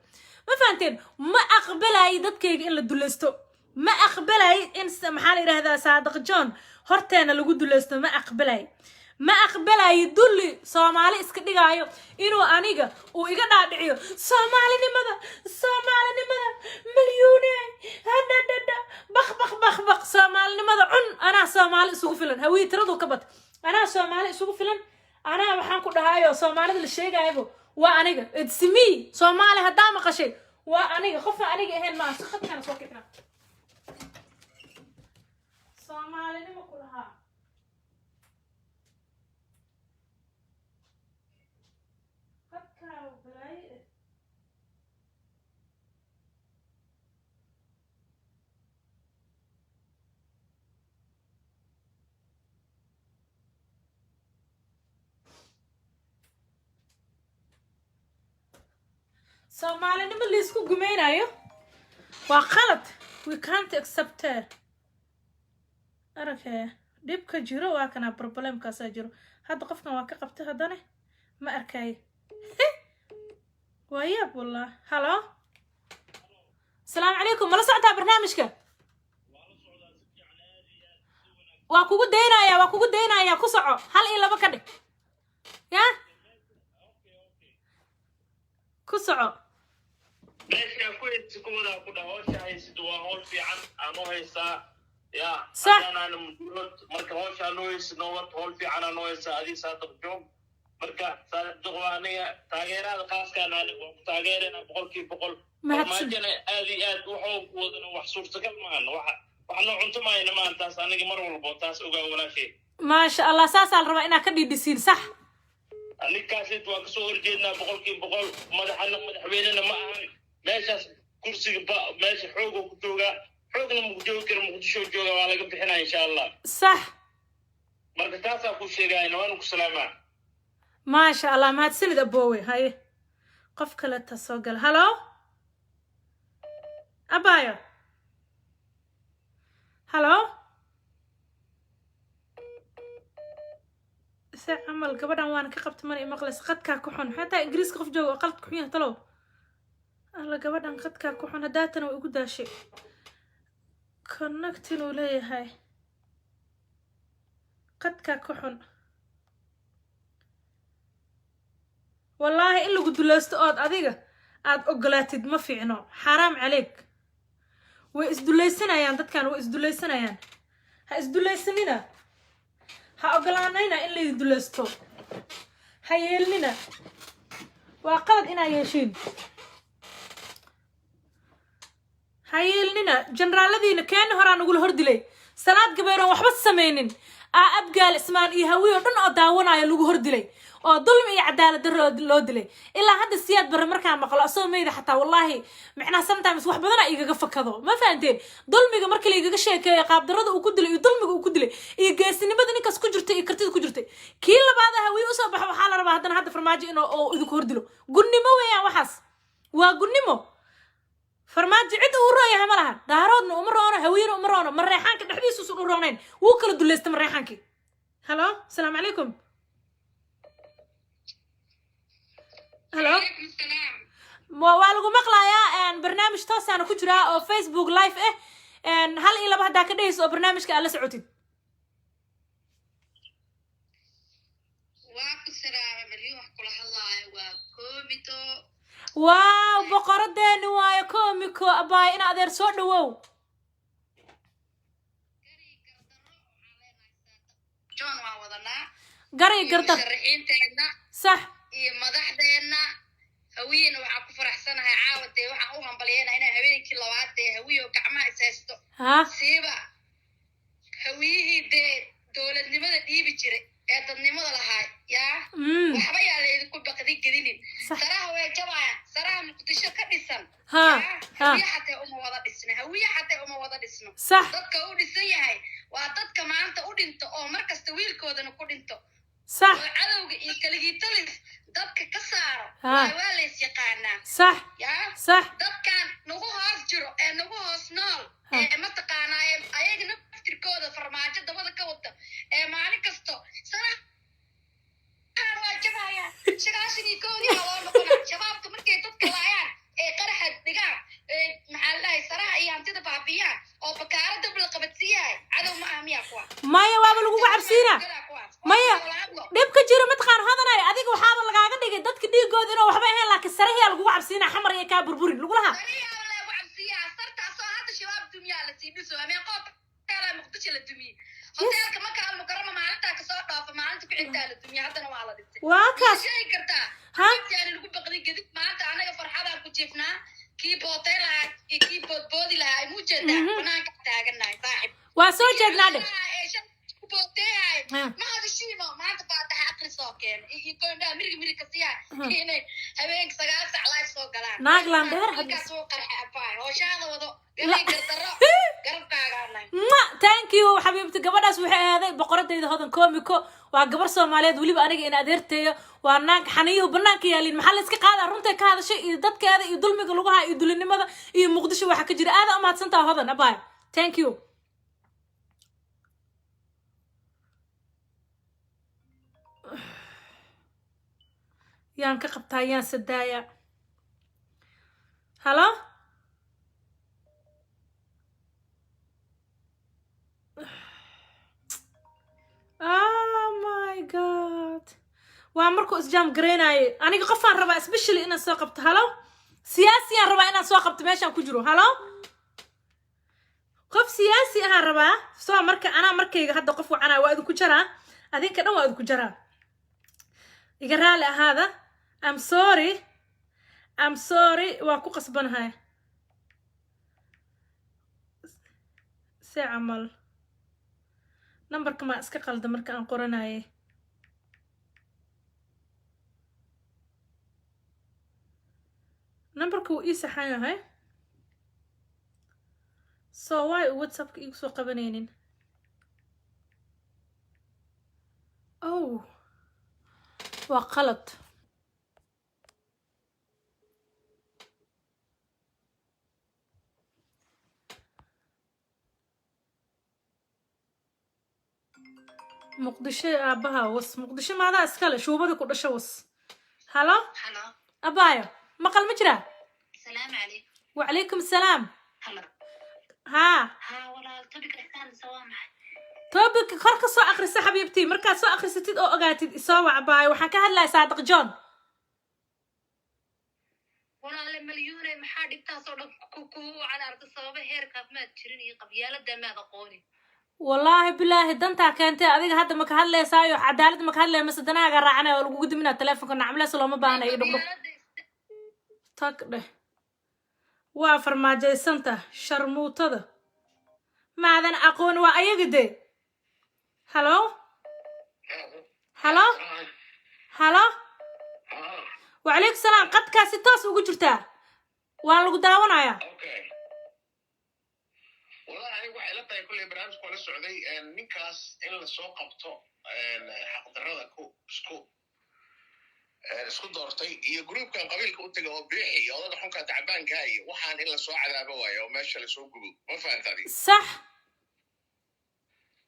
ما فهمتين ما أقبلي dadkayga in la dulaysto ma aqbalay in maxaa la yiraahdaa saadaq John horteena lagu dulaysto ma aqbalay ما أقبلها يدل سومالي إسكديجايو إنه أنيجا وإيجا دادعيو سومالي نمدا مليوني هدا بخ سومالي نمدا أنا سومالي سوق فلان هوي تردو كبت أنا سومالي سوق فلان أنا waxaan ku dhahayo Soomaalida la sheegaybo waa aniga it's me Soomaali hadaa ma qashay waa aniga qofna aniga ahayn ma khadkan soo kicna Soomaali nima ku lahaa khadkan balay Somali nima liisku gumaynayo waa qalad we can't accept it aragay dibka jiro waa kana problemkaas jiro hadda qofkan waa ka qabtay hadana ma arkay waayab wallah hello السلام عليكم ما la socdaa barnaamijka waa kugu deynaya ku soco hal iyo laba ka dhig ya ku soco meesha ku iskuwada ku dhaawasha haysid waa hool fiican aan u haysaa ya ana marka hawsha loo isno wad hool fiican aan u haysaa adii saadab joog marka saadab waaniga taageerada qaaskan aan taageerana 100% maajana aadi aad wuxuu wadana wax suurtagal ma aha waxna cunto maayna maantaas aniga mar walba taas ogaa walaashay ma sha Allah saasal raba ina ka dhidhisiin sax anikaasid waa kasoo horjeednaa 100% madaxweynena ma ahan meeshaas kursiga meesha xoog ku jooga xoogna muqdisho muqdisho jooga waa laga bixinaa insha Allah sax marka taas ku sheegayna waan ku salaamaa ma sha Allah ma hadsanid aboowe hay qof kale ta soo gal hello abayo hello عمل gabadhan waan ka qabtay man imaqlas qadka ku xun xataa ingiriiska qof joogo qalad ku xun talo alla gabadhan qadka ku xun hadaatana way ugu daashay connect inuu leeyahay qadka ku xun wallahi in lagu dulaysto ood adiga aad ogolaatid ma fiicno xaraam caleek way isdulaysanayaan dadkan way isdulaysanayaan ha isdulaysanina ha ogolaanayna in la dulaysto ha yeelnina waa qalad inaa yeeshiin ha yeelnina generaaladiina keena horaan ugu hordilay salaad gabeeran waxba sameeynin abgaal ismaan iyo hawiyo dhan oo daawanayo lagu hordilay oo dulmi iyo cadaalad darro loo dilay ilaa hadda siyaad bar markaan maqlo asoo meeyda xataa wallahi macnaa sometimes wax badan ay igaga fakado ma fahanteen dulmiga markii la igaga sheekeeyo qaab darrada uu ku dilay iyo dulmiga uu ku dilay iyo geesinimada ninkaas ku jirtay iyo kartida ku jirtay kii labaad hawiyo u soo baxo waxa la rabaa hadana hadda farmaajo inuu idinku hordilo gunnimo weeyaan waxaas waa gunnimo farmaajo cid uu rooyahay ma laha daaroodna uma roono hawiyana uma roono mareexaanka dhexdiisu u roonayn wuu kala duleystay mareexaankii hello السلام عليكم hello waa lagu maqlayaa barnaamij toosana ku jira oo Facebook live hal iyo laba hadaa ka dhayso oo barnaamijka aad la socotid waa ku salaam baliyo wax kula hadlaayo waa komito waaw boqoradeeni waayo komiko abaay ina adeer soo dhawow John waa wadanaa gari garda sharciinteedna sax iyo madaxdeena hawiyena waxa ku faraxsanahay caawadee waxa u hambalyeena inay habeenkii labaad ee hawiyo gacmaha isaysto siiba hawiyihii dowladnimada dhiibi jiray ee dadnimada lahaa yaa waxba yaa leedku baqdi gedinin saraha way jabayaan saraha muqdisho ka dhisan hawiya xataa uma wada dhisno dadka u dhisan yahay waa dadka maanta u dhinto oo markasta wiilkoodana ku dhinto صح cadawga iyo kaligiitalis dadka ka saaro waa lees yaqaanaa صح صح dadkan nagu hoos jiro ee nagu hoos nool ee ma taqaanaa ayaga naftirkooda farmaajo dabada ka wata ee maalin kasto sana waa jabaya shaqaashii koodii loo noqonaa shabaabka markay dadka laayaan ee qaraxa dhigaan maxaa la saraha iyo hantida baabiyaan oo bakaara dab la qabadsiiyay cadow ma ahmiya kuwa maya waaba lagu cabsiina maya sarahiya lagu cabsiina xamar iyo ka burburin lagu laha sariya la wacsiya sarta soo hada shabaab dumiya la siibiso ama qof kala muqdisho la dumiye hotelka ma kala mukarama maalinta ka soo dhaafo maalinta ku xigta la dumiye hadana waa la dhintay waa kaas shay karta ha yani lagu baqday gadid maanta anaga farxada ku jiifnaa kii bootay lahaa kii boodboodi lahaa ay muujada banaanka taaganahay saaxib waa soo jeednaa dhe ما هذا الشيء ما أنت بعد حقري ساكن يكون ده مرق كسيا هنا هبينك سجال سعلاي سوكلان ناقلان دهر حدث كسوق رح أباي هو شغله وضو قلنا قرطرة قرب كعارنا ما thank you حبيبتي gabadhaas waxay aaday boqoradeyda hodan koomiko waa gabar Soomaaliyeed waliba aniga in adeerteeyo waa naag xaniyo banaanka yaalin maxaa la iska qaadaa runta ka hadashay iyo dadkeeda iyo dulmiga lagu hayo iyo dulinimada iyo muqdisho waxa ka jira aad u mahadsantahay hodan abay thank you yaan ka qabtaa yaan sadaaya hello oh my god waa markuu isjaam gareenaaye aniga qofaan rabaa especially inaan soo qabto hello siyaasiyaan rabaa inaan soo qabto meeshaan ku jiro hello qof siyaasi ahaan rabaa soo marka anaa markayga hadda qof wacanaa waa idinku jaraa adinka dhan waa idinku jaraa iga raali ahaada I'm sorry waa ku qasbanahay si camal numberka ma iska qalda marka aan qoranaye numberka wuu ii saxan yahay so why whatsappka igu soo qabanaynin oh waa qalad muqdisho aabaha was muqdisho maadaa iskale shuubada ku dhasho was halo halo abaayo maqal ma jira salaam calaykum وعليكم السلام halo ها walaal topic istaan sawama topic kor ka soo akhriso xabiibtii markaad soo akhrisatid oo ogaatid isoo wacbaayo waxaan ka hadlayaa saadiq john walaal milyuune maxaa dhibtaasoo dhan ku calaarta sababa heerkaad maad jirin iyo qabyaalada maad aqoonin والله بالله دنتا كانت أذيك هذا ما كهلا سايو عدالة ما كهلا مسدنا قرعنا والوجود من التلفون كنا عمله سلام بانا يدقوا تقدر وافر ما جاي سنتا شرموت هذا ما أذن أقون وأيقدي هلو هلو هلو وعليك السلام قد كاسيتاس وجرتها وأنا قدامنا يا كل برنامج كل السعودية نكاس إلا السوق قبطه حقدرنا اسكو دورتي هي جروب كان قبيل كنت جواب بيحي والله حنا كان تعبان جاي وحان إلا سوق على بوايا وماشي لسوق جروب ما فهمت هذه صح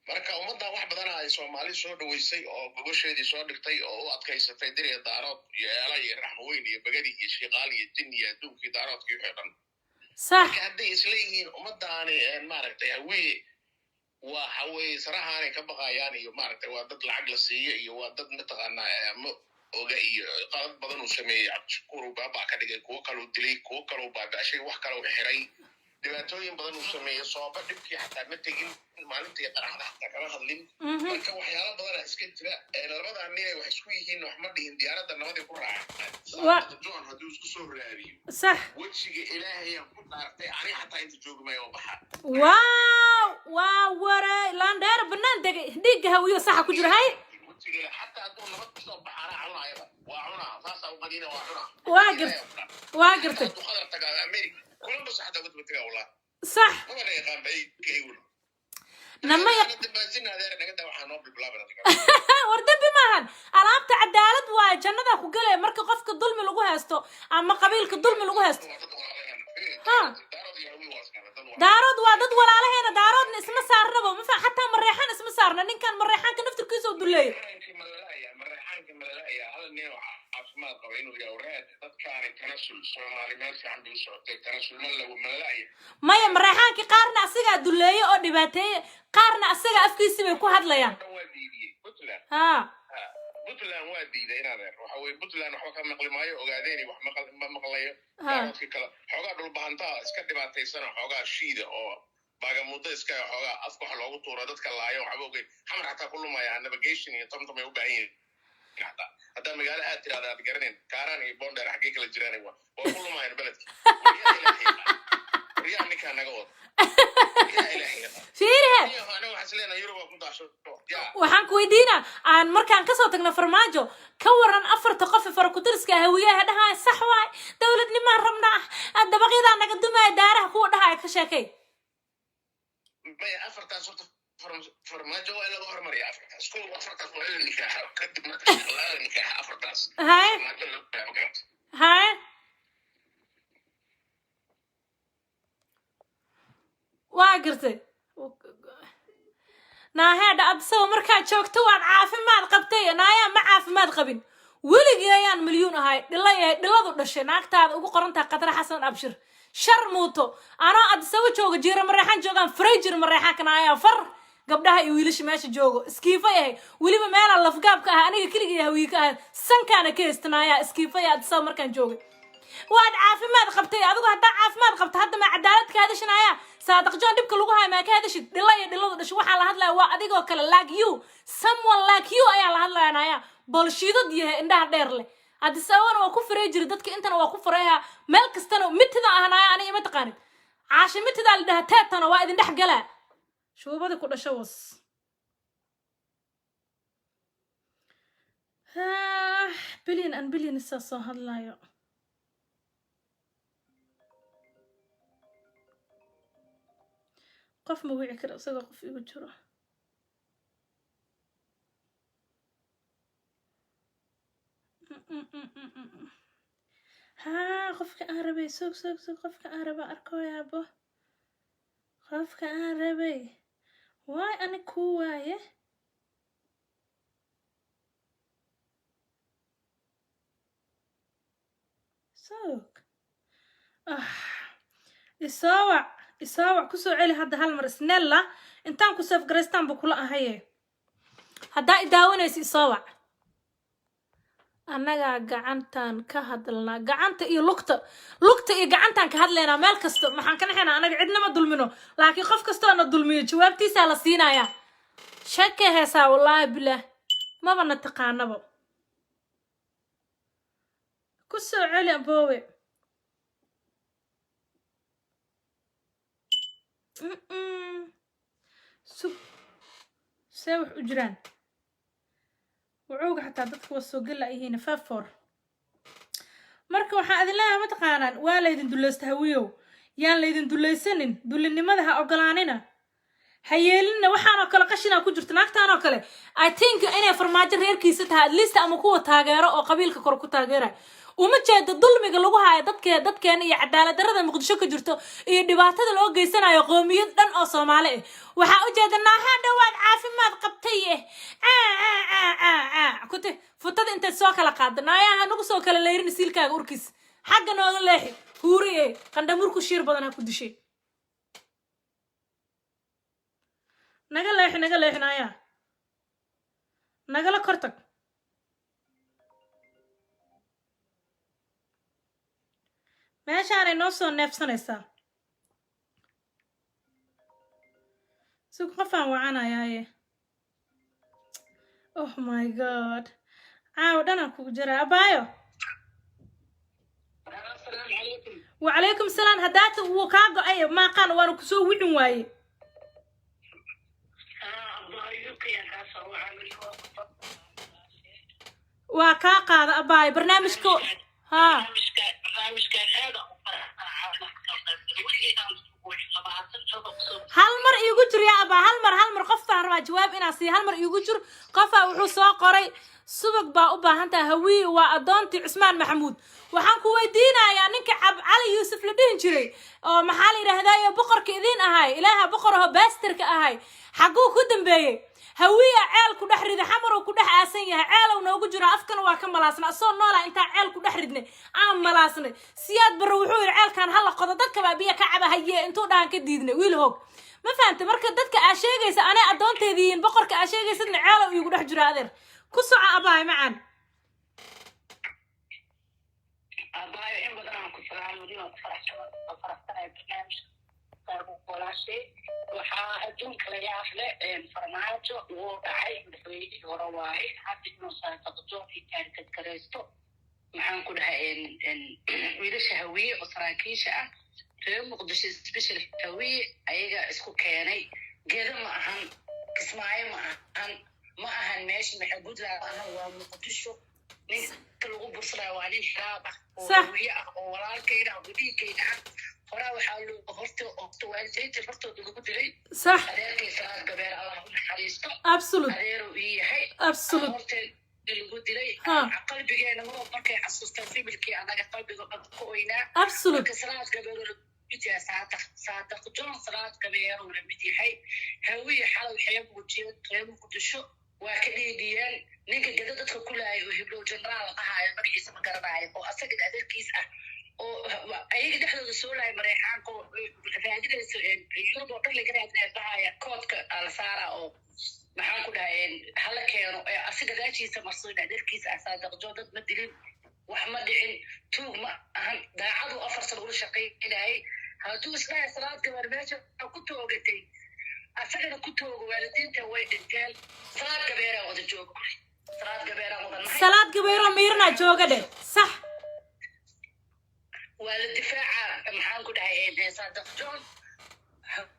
marka umada wax badan ay Soomaali soo dhaweysay oo gobosheedii soo dhigtay oo u adkaysatay diriya daarood iyo eelay raxweyn iyo bagadi iyo shiqaal iyo jin iyo adduunkii daaroodkii xidhan صح hadday isleeyihiin umadaani maaragtay hawee waa hawee sarahaanay ka baqayaan iyo maaragtay waa dad lacag la siiyo iyo waa dad mataqaanaa ma oga iyo qalad badan uu sameeyay Cabdishakuur baaba ka dhigay kuwa kale uu dilay kuwa kale uu baabashay wax kale uu xiray dhibaatooyin badan uu sameeyay sooba dhibkii xataa ma tegin maalintii qaraxda xataa kama hadlin marka waxyaalo badan iska jira labada nin wax isku yihiin wax ma dhihin diyaaradda nabadii ku raacay John haduu isku soo raadiyo صح wejiga ilaahay ku dhaartay ani xataa inta joogmay oo baxa واو ورا لاندير بنان ديق هويو صح ku jira hay wejiga xataa haduu nabad ku soo baxana cunayba waa cunaa saasa u qadina waa cunaa waa gartay khadar tagaa America كل بس حدا قلت بتقول والله صح ما أنا يقام بأي كيقول لما بنزين هذا أنا قد وحنا بالبلاد وردب معهن ألعبت عدالة وجنة أخو قلة مركب قفك الظلم اللي جوهستو أما قبيلك الظلم اللي جوهستو ها دارود وادد ولا على هنا دارود اسمه صارنا ما في حتى مريحان اسمه صارنا نين كان مريحان كنفتر كيسو دولي مريحان كملايا هذا النوع عاصمات قبيل والجورات تذكر التناسل الصومالي ما في عنده صوت التناسل ملا وملايا ما يا مريحان كي قارنا أسيقا دولي أو دباتي قارنا أسيقا أفكيسي بيكو هاد ليان ها puntland waa diiday inaadeer waxa weye puntland waxba ka maqli maayo ogaadeen wax ma maqlayo ha dadkii kale xoogaa dhulbahantaa iska dhibaataysana xoogaa shiida oo baagamudo iska xoogaa afka wax loogu tuuro dadka laayo waxba ogeyn xamar xataa ku lumaya navigation iyo tomtom ay u baahan yihiin haddaa magaalo aad tirahda aad garanayn kaaraan iyo bondheer xaggee kala jiraan waa ku lumayaan beledka waryaa ninkaa naga wada fiirihe waxaan ku weydiinaa aan markaan kasoo tagno farmaajo ka waran 4 qof farakutiriska hawiyaha dhahaa sax waay dowladnimaan rabnaa dabaqyadaa naga dumaya daaraha kuwa dhahaa ka sheekay maya 4taas horta farmaajo waa laga hormariya 4taas kuwa 4taas waa la nikaaxa kadib marka la nikaaxa 4taas hay hay waa gartay naaheedha adsawa markaad joogto waad caafimaad qabtay naayaa ma caafimaad qabin weligii ayaan milyuun ahay dhiladu dhashay naagtaada ugu qorantaha qadra xasan abshir shar muuto anoo adsawa jooga jiira mareexaan joogaan faray jira mareexaanka naayaa far gabdhaha iyo wiilasha meesha joogo iskiifay ahay weliba meelaa lafgaabka ah aniga keligii hawiye ka ahay sankaana ka haysta naayaa iskiifay adsawa markaan joogay waad caafimaad qabtay adigu haddaa caafimaad qabta hadda ma cadaalad ka hadashanaya saadaq joon dhibka lagu hayo maa ka hadashid dhila iyo dhiladu dhashay waxaa la hadlaya waa adigoo kale like you someone like you ayaa la hadlaya naya bolshiidad yahay indhaha dheer leh haddi sawana waa ku faray jira dadka intana waa ku farayha meel kastana mitida ah naya aniga ma taqaanid caashi mitidaa la dhaha teetana waa idin dhex galaa shuubada ku dhasho was billion and billion isaa soo hadlayo qof ma wici kara isagoo qof igu jiro ها قفك عربي سوق قفك عربي أركو يا أبو قفك عربي واي أنا كواية سوق إساوع كسو علي هذا هالمر سنلا إنتان كسوف جريستان بكلا هاي هذا إداونا إساوع annaga gacantan ka hadalnaa gacanta iyo lugta iyo gacantan ka hadlaynaa meel kasta maxaan ka naxaynaa anaga cidnama dulmino laakiin qof kasta oo na dulmiyo jawaabtiisa la siinaya shaka heesaa wallaahi bilaah maba na taqaanaba ku soo celi aboowe see wax u jiraan وعوق حتى dadka waa soo gal ayeen faafor marka waxa adin leeyahay ma taqaanaan waa la idin dulaysta hawiyow yaan la idin dulaysanin dulinimada ha ogolaanina hayeelina waxaan oo kale qashina ku jirta naagtaan oo kale I think inay farmaajo reerkiisa tahay at least ama kuwa taageero oo qabiilka kor ku taageeray uma jeedo dulmiga lagu hayo dadkeena iyo cadaalad darrada muqdisho ka jirto iyo dhibaatada loo geysanayo qoomiyad dhan oo Soomaali ah waxa u jeednaa hadhawaad caafimaad qabtay kunti futada inta soo kala qaadanaaya nagu soo kala leerin siilkaaga urkiis xagga nooga leexi huuriye qandamurku shiir badan ku dishay naga leexinaya nagala kortag meeshaan ay noo soo neefsanaysaa suuq qofaan wacanayaaye oh my god caaw dhanaan kugu jiraa abaayo wacalaykum salaam haddaata wuu kaa go-ay maaqaan waana kusoo wicin waaye waa kaa qaada abaayo barnaamijka ها هالمر يوجر يا أبا هالمر قفة ربع جواب إنا سي هالمر يوجر قفة وحصا قري سبق با هانتا هوي وأدونتي عثمان محمود وحنكو ويدينا يعني كعب علي يوسف لدين جري أو محالي رهدايا بقر كذين أهاي إلها بقره باسترك أهاي حقو كدن بيه هوية عيل كده حريد حمر وكده حاسين يا عيل ونوجو جرا أفكن وكم ملاسنا صار نولا أنت عيل كده حريدني ملاسنا سياد بروحوا العيل كان هلا قضتك كبابية كعبة هي أنتو دان كديدني ويلهوك ما فهمت مركز دتك أشياء أنا أدون تدين بقر كأشياء سن عيل ويقول حجر هذا كسع أباي معا أباي إن بدنا نكون سلام ودينا فرحتنا برنامج ولا شيء waxaa adduunka laga afle farmaajo uu dhacay madaxweynihii hore waaye hadda inuu saaqaqdoonki taarikadgaraysto maxaan ku dhahay wiilasha hawiye oo saraakiisha ah reer muqdisho special hawiye ayaga isku keenay geeda ma ahan kismaayo ma ahan meesha maxay gudlaa ahan waa muqdisho ninka lagu bursanaya waa nin shiraab ah oo hawiye ah oo walaalkayda ah gudhiigayda ah horaa waxaa loo horta waalidayda hortooda lagu dilay صح adeerkay salaad gabeer allah u naxariisto absolute adeeru ii yahay absolute horteeda lagu dilay qalbigeena markay xasuustaan fibilkii anaga qalbiga dhan ku oynaa absolute marka salaad gabeer midyaa saadaq joon salaad gabeer uu mid yahay hawiye xalay waxay muujiyeen reer muqdisho waa ka dhiidiyeen ninka gada dadka ku laayay oo hiblow jenaraal ahaayo magaciisa ma garanayo oo asaga adeerkiis ah oo ayaga dhexdooda soo lahay mareexaanka oo raadinayso yurub oo dhan laga raadinaya dhahaya koodka alsaara oo maxaan ku dhahay hala keeno asiga daashiisa marsoyn adeerkiisa ah saadaqjo dad ma dilin wax ma dhicin tuug ma ahan daacadu 4 sano ula shaqaynayay hadduu isdhahay salaad gabar meesha ku toogatay asagana ku toogo waalidiinta way dhinteen salaad gabeeraa wada joogo salaad gabeeraa wada nahay salaad gabeero miirna jooga dheh sax waa la difaaca maxaan ku dhahay saadaq joon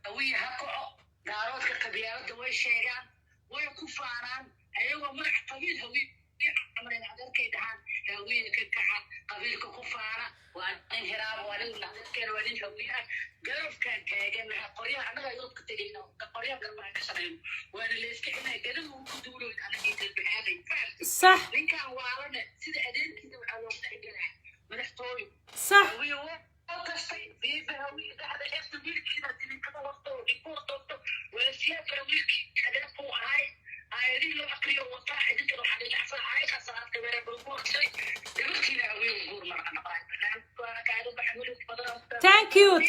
hawiye ha kaco daaroodka qabyaalada way sheegaan way ku faanaan ayagoo magac qabiil hawiye amreen adeerkay dhahaan hawiye ka kaxa qabiilka ku faana waa nin hiraab waa nin adeerkeena waa nin hawiye ah garabkaan taagan qoryaha annaga yurubka tegayna qoryaha garbaha ka shaqeyno waana layska xinay gadadu ku duuloyn anagii dalbaxaaday صح ninkaan waalane sida adeerkiisa waxaa loo tixgelaa madaxtooyo صح وقصتي في بهوي هذا حفظ ملكي لازم كذا وقته يكون وقته ولا سياسة ملكي هذا هو هاي ريلو عقلية وصاحي ذيك روح على الأحسن هاي خسارات كبيرة بالقوة شيء ملكي لا ويقول مرة أنا قاعد أنا قاعد بحمله بدل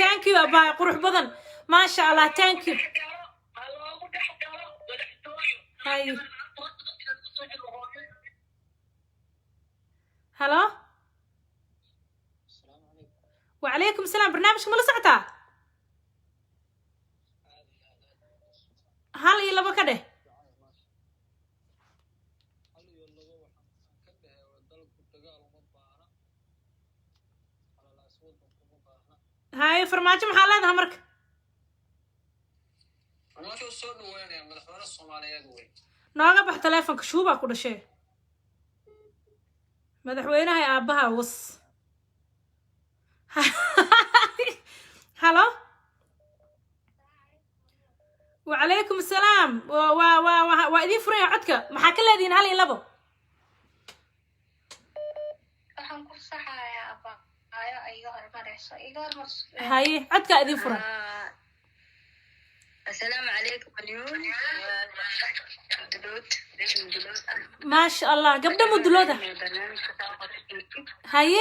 thank you أباي قروح بدن ما شاء الله thank you هاي هلا وعليكم السلام برنامجكم ولا سعته هل يلا بكده هاي فرماجة محلات همرك فرماجة صوت وين يا مدحونا الصوماليات وين نوغا بح تليفونك شو با كل شيء مدحوينها يا ابها وص هلا وعليكم السلام وإذن فريا عدك ما حكى الذين هل يلبو هاي عدك إذن فريا السلام عليكم اليوم ما شاء الله قبل مدلودة هاي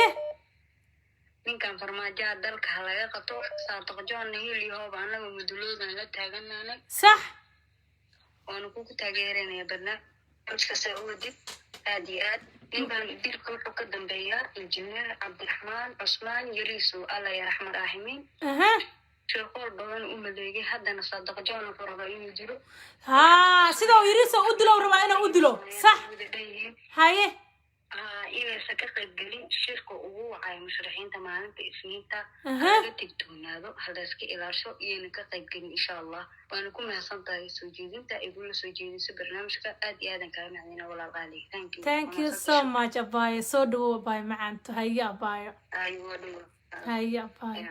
ninkan farmaajaha dalka halaga qabto saadaq joon hiliyo baanaga muduloodan la taaganana صح waanu ku taageeranaya barnaamijka saudi aad iyo aad ninkan dilka wuxuu ka dambeeyaa injineer cabdiraxmaan cusmaan yariiso alla ya raxmad rahimin اها sheekhool badan u maleegay haddana saadaq joon wuxuu rabaa inuu jiro ها سيدا يريسو أدلو ربا أنا أدلو صح هاي inaysan ka qaybgelin shirka ugu wacay musharaxiinta maalinta isniinta Aha. laga tigtoonaado halayska ilaasho iyana ka qaybgelin insha allah waana ku mahadsan tahay soo jeedinta igula soo jeediso barnaamijka aad iyo aadan kaaga macdina walaal qaali thank you so much أباي so do أباي معانتو هيا أباي هيا أباي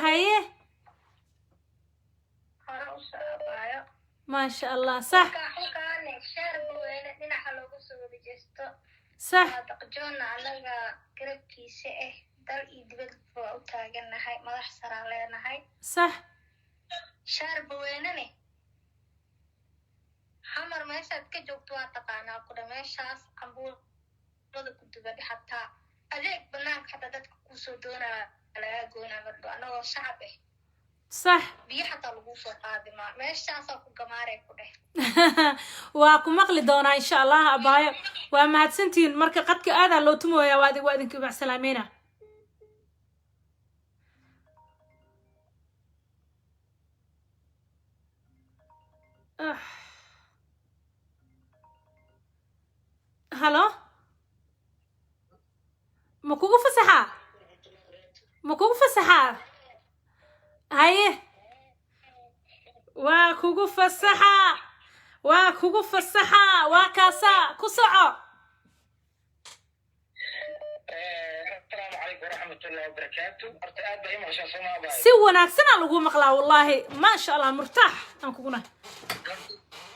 هيا ما شاء الله صح صح joona anaga garabkiisa ah dal iyo dibad baa u taaganahay madax saraan leenahay صح shaarba weynane xamar meeshaad ka joogto waa taqaanaa kudha meeshaas cambuulada ku duban xataa adeeg banaanka xataa dadka kusoo doonaa lagaa goonaa mardo anagoo shacab ah صح biyo xataa lagu soo qaadi maa meeshaasaa ku gamaaray ku dheh waa ku maqli doonaa insha allah abaayo waa mahadsantihiin marka qadka aadaa loo tumooyaa waa idinka macsalaameynaa halo ma kugu fasaxaa haye waa kugu fasaxaa waa kaasaa ku soco السلام عليكم ورحمة الله وبركاته. أرتأت دائما عشان سماع باي. si wanaagsanaa lagu maqlaa wallaahi maasha allah murtaax aan kuguna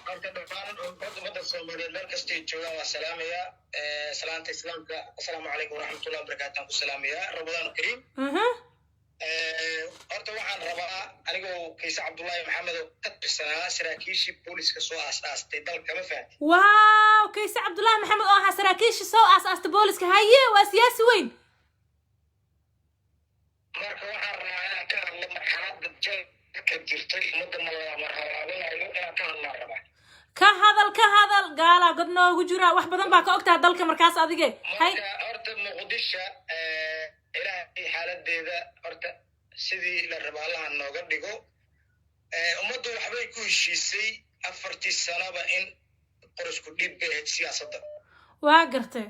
قلت دفعنا قد الصوماليين مركز جوا والسلام يا سلامة إسلامك السلام عليكم ورحمة الله وبركاته. السلام يا رمضان الكريم. أرتوى عن ربا أنا كيس عبد الله محمد قد بسنا سراكيشي بوليس كسو أساس تدل كم فات. واو كيس عبد الله محمد سراكيشي سو أساس بوليس كهيه وسياسي وين؟ marka waxaan rabaa ka hadlo marxaladda jeelka jirtay muddo marxaladana inaan ka hadlaan rabaa ka hadal gaala god noogu jira wax badan baa ka ogtaa dalka markaas adige hay horta muqdisho ilaahay xaaladeeda horta sidii la rabaa allaha nooga dhigo ummaddu waxbay ku heshiisay 40 sanaba in qorsku dhib bay ahayd siyaasadda waa gartay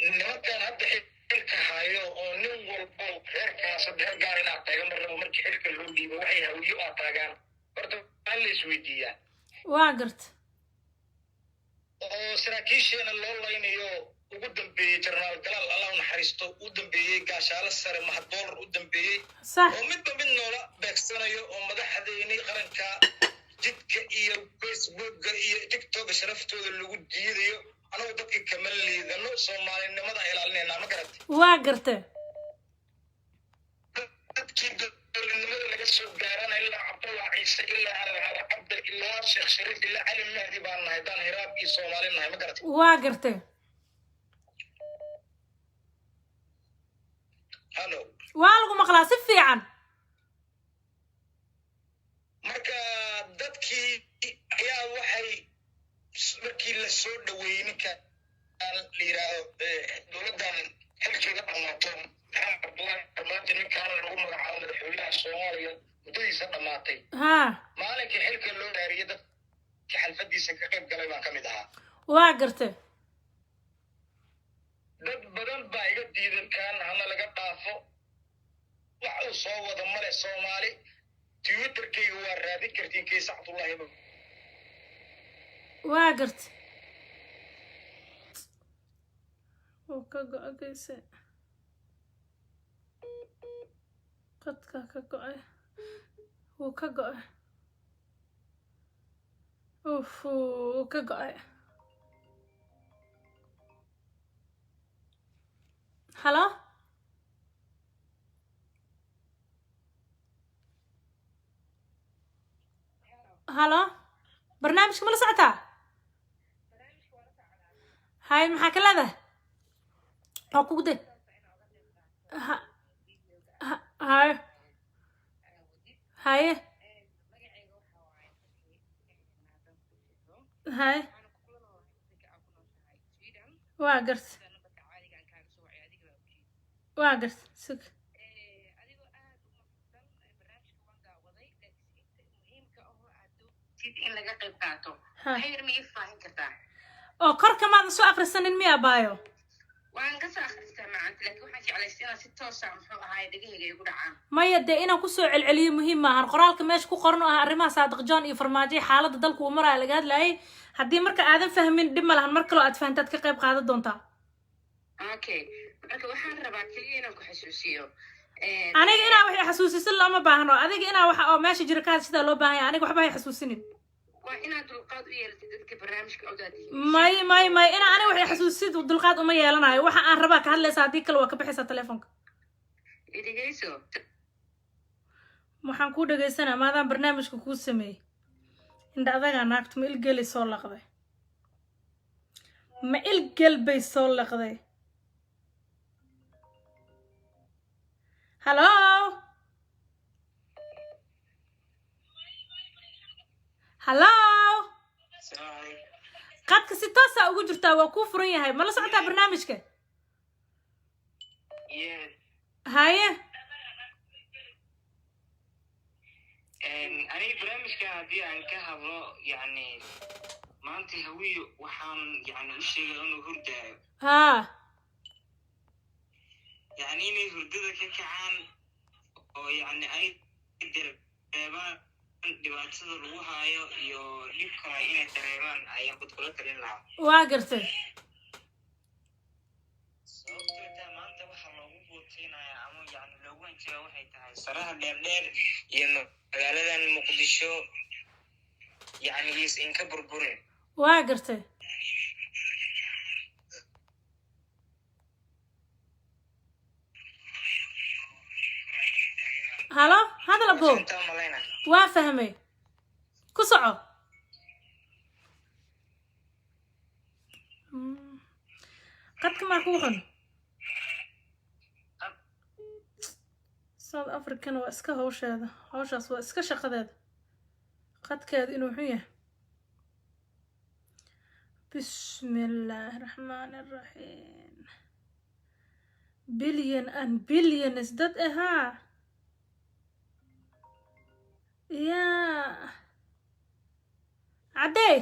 nimankan hadda xilka hayo oo nin walba reerkaas saddex gaar inaad taagan marrabo markii xilka loo dhiibo waxay hawiyo aad taagaan horta waa la isweydiiyaa waa gartay oo saraakiisheena loo laynayo ugu dambeeyey jarnaal galaal allah naxariisto u dambeeyey gaashaalo sare mahadoolar u dambeeyey oo midba mid noola beegsanayo oo madaxdeeni qaranka jidka iyo facebooka iyo tiktoka sharaftooda lagu diidayo anagu dadka kama liidano soomaalinimada ilaalinayna ma garatay waa gartay dadkii dowladnimada laga soo gaarana ilaa cabdullah ciise ilaa ala cabdi ilaa sheekh shariif ilaa cali mahdi baan nahay daan hiraab iyo soomaali nahay ma garatay waa gartay halo waa lagu maqlaa si fiican marka dadkii ayaa waxay markii la soo dhaweeyey ninka la yiraahdo dowladdan xilkeeda dhamaato maxamed cabdullaahi farmaajo ninkaana lagu magacaabo madaxweynaha soomaaliya muddadiisa dhamaatay maalinkii xilka loo dhaariyey dadkii xalfadiisa ka qayb galay baan ka mid ahaa waa gartay dad badan baa iga diidan kaan hana laga dhaafo wax uu soo wada male soomaali twitterkayga waa raadin kartiin kaysa cabdullaahi waa gartay wuu ka go-agayse qadkaa ka go-ay wuu ka go-ay wuu ka go-ay halo halo barnaamijka ma la socotaa هاي محاك لذا حقوق دي هاي هاي هاي واقرت سك in laga qayb qaato waxay ma faahin kartaa oo korka ma soo akhrisanin miya baayo waan ka soo akhristaa maanta laakiin waxaan jeclaysiinaa si toos ah muxuu ahaay dhagahayga igu dhacaan maya dee inaan kusoo celceliyo muhiim maahan qoraalka meesha ku qoran oo ah arrimaha saadiq john iyo farmaajo xaaladda dalku uu maraya laga hadlayay haddii marka aadan fahmin dhib ma lahan mar kaloo aad fahantaad ka qayb qaadan doontaa okay marka waxaan rabaa keliya inaan ku xasuusiyo aniga inaa wax xasuusisin looma baahno adiga inaa waxa oo meesha jira ka sida loo baahan yahay aniga waxba hay xasuusinin waa inaad dulqaad u yeelatid dadka barnaamijka odaadihiin may inaa aniga wax xasuusid dulqaad uma yeelanayo waxa aan rabaa ka hadlaysaa haddii kale waa ka bixaysaa telefoonka idhegeyso waxaan kuu dhegaysanaa maadaan barnaamijka kuu sameeyey indha adagaa naagtu ma ilgelay soo laqday ma ilgel bay soo laqday hallo hallo السلام عليكم qadka si toos ah ugu jirtaa waa kuu furan yahay ma la socotaa barnaamijka yes haye aniga barnaamijka haddii aan ka hadlo yani maanta hawiyo waxaan yani u sheegay inuu hurdaayo haa yani inay hurdada ka kacaan oo yani ay dareemaan dhibaatada lagu haayo iyo dhibka inay dareemaan ayaan kula talin lahaa waa gartay sababtoo taa maanta waxaa loogu buuqsiinayaa ama yani loogu hanjaba waxay tahay saraha dheerdheer iyo magaaladan muqdisho yani is inka burburin waa gartay halo hadal abo intaa malayna waa fahmay ku soco qadka maa kugu xun south african waa iska hawsheeda hawshaas waa iska shaqadeeda qadkeeda inuu xun yahay bismi illaahi raxmaani raxiim billion and billions dad ahaa yaa caddey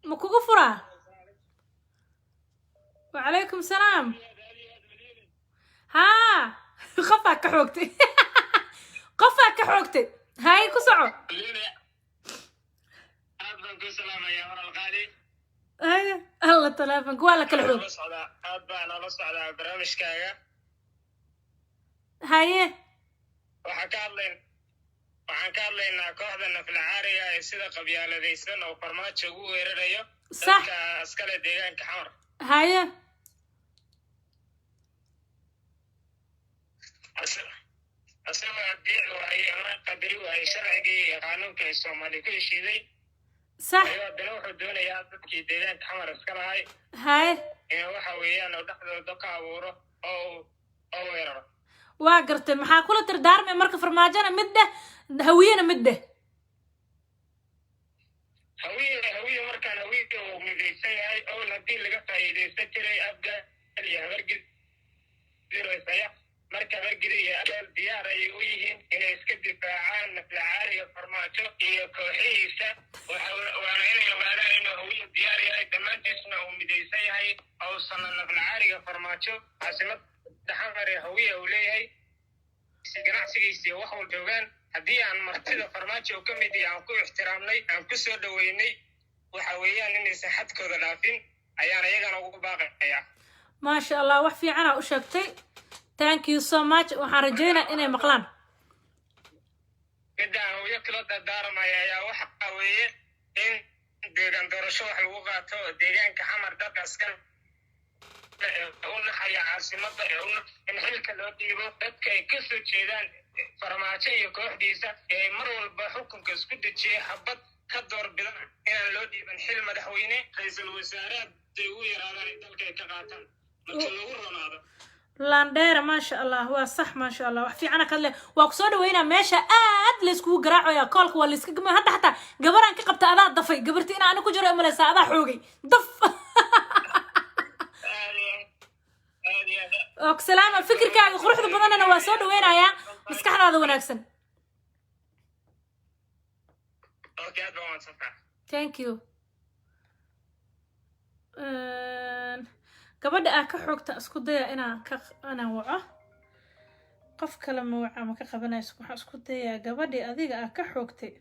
ma kugu furaa wacalaykum salaam haa qofaa ka xoogtay qofaa ka xoogtay haye ku soco aad baan ku salaamayaa waral qaali haye alla taleefonka waa la kala xoog aad baan ola socdaa barnaamijkaaga haye waxaan ka hadlaynaa kooxda naflacaariga ee sida qabyaaladaysan oo farmaajo ugu weerarayo sax dadka askale deegaanka xamar haye asagoo adeeci waayey ama qadari waayey sharcigii iyo qaanuunka ay soomaali ku heshiiday sax ayuu haddana wuxuu doonayaa dadkii deegaanka xamar iska lahay haye inuu waxa weeyaan oo dhexdooda ka abuuro oo weeraro waa gartay maxaa kula dardaarmay marka farmaajona mid dheh hawiyena mid dheh hawiye markaan hawiye uu midaysan yahay owl haddii laga faa'iidaysan jiray abgaal iyo habargidiraya marka habargidi iyo abgaal diyaar ayay u yihiin inay iska difaacaan naflacaariga farmaajo iyo kooxihiisa waana inay ogaadaan inuu hawiye diyaar yahay dhammaantiisna uu midaysan yahay ousanna naflacaariga farmaajo caasimada xamar ee hawiye uu leeyahay ganacsigiisa wax wal joogaan haddii aan martida farmaajo ka mid yahay aan ku ixtiraamnay aan ku soo dhaweynay waxa weeyaan inaysan xadkooda dhaafin ayaan iyagana ugu baaqayaa maasha allah wax fiicana u sheegtay thank you so much waxaan rajeynaa inay maqlaan midaan hawiye kula dardaarmaya ayaa waxa weeye in deegaan doorasho wax lagu qaato deegaanka xamar dadka askal u naxaya caasimada in xilka loo dhiibo dadka ay ka soo jeedaan farmaajo iyo kooxdiisa ee mar walba xukunka isku dejiyay habad ka doorbida inaan loo dhiiban xil madaxweyne ra-iisul wasaare haday ugu yaraadaan ay dalka ay ka qaataan marka lagu ronaado landheera maasha allah waa sax maasha allah wax fiicana kadle waa kusoo dhaweynaa meesha aad layskugu garaacaya koolka waa layska gama hadda xataa gabaraan ka qabta adaa dafay gabarti in aani ku jiro umalaysaa adaa xoogay daf salaama fikirkaaga quruxda badanana waa soo dhaweynayaa maskaxdaada wanaagsan thank you gabadha aa ka xoogta isku daya inaan waco qof kale ma waca ma ka qabanayso waxaan isku dayaa gabadhii adiga aa ka xoogtay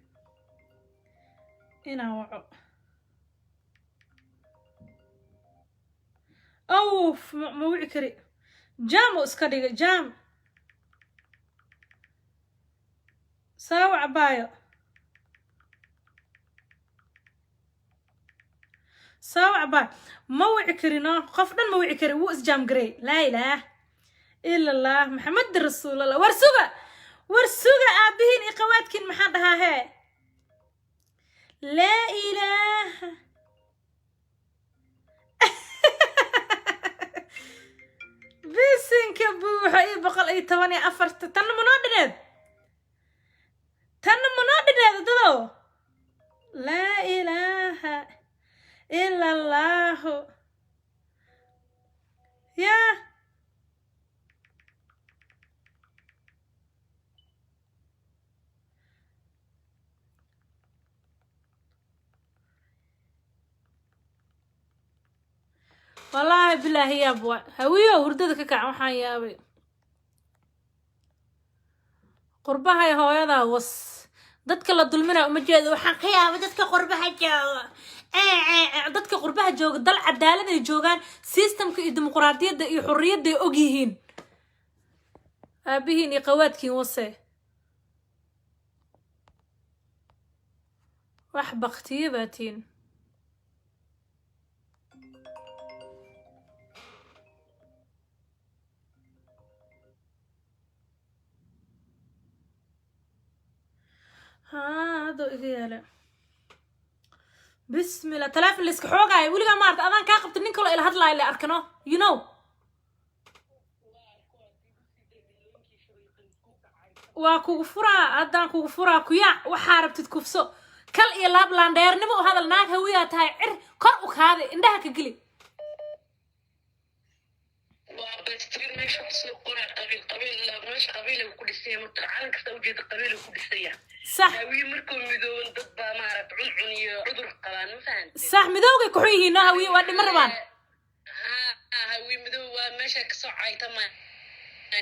inaan waco awf ma wici kari jam oo iska dhigay jam saawac baayo ma wici karino qof dhan ma wici kari wuu isjaam garay laa ilaah ila allah maxamed rasuulallah war suga aabihiin iyo qawaadkiin maxaan dhahaa hee laa ilaaha bisinka buuxa iyo 114 tanna ma noo dhineed dado الله يا والله بالله يا ابو هويه ورددك كع waxaan yaabay qurbaha ay hooyada was dadka la dulmina uma jeedo waxaan ka yaabay dadka qurbaha jooga dadka qurbaha jooga dal cadaalad ay joogan systemka iyo dimuqraadiyadda iyo xurriyadda ay og yihiin aabihiin iyo qawaadkiin wase wax baqtiyadaatiin هذا إيجاله بسم الله تلافن اللي سكحوجا يقول لي ما أعرف أنا كاقبت النكلة إلى هذا اللي أركنه you know وكوفرة أدان كوفرة كيا وحارب تتكفسو كل إلاب لاندير نمو هذا الناك هويات هاي عر كرؤك هذا عندها كجلي وبستفيد مش حصل قرى قبيل مش قبيلة وكل شيء متعلق كتوجد قبيلة وكل شيء صح هوي مركم مدون ضد ما عرف عني عذر قران فهمت صح مدوقي كحويه هنا هوي وادي مربان هوي مدو ماشي كسوعي تما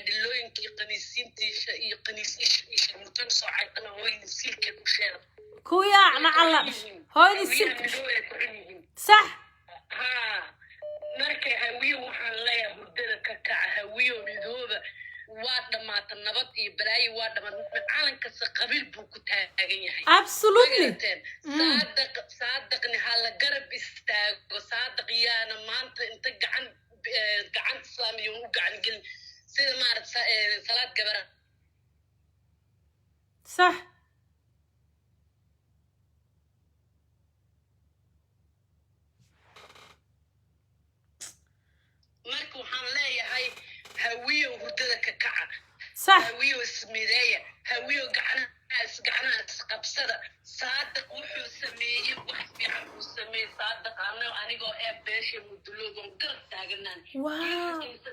دلوين كي قنيسين تي قنيس إيش متن صاعي أنا هوي نسيلك وشير كويا مع الله هوي نسيلك صح ها markay hawiyo waxaan leeyahay hurdada ka kaca hawiyo midooba waa dhamaata nabad iyo balaayo waa dhamaata caalankaas qabiil buu ku taagan yahay absolutely saadaqni hala garab istaago saadaq yaana maanta inta gacan islaamiyo u gacan gelin sida maaragta salaad gabara صح marka waxaan leeyahay hawiyo hurdada ka kaca صح hawiyo ismideeya hawiyo gacanaha isqabsada saadaq wuxuu sameeyey wax fiican uu sameeyey saadaq anigoo beesha mudulood oon garab taaganaan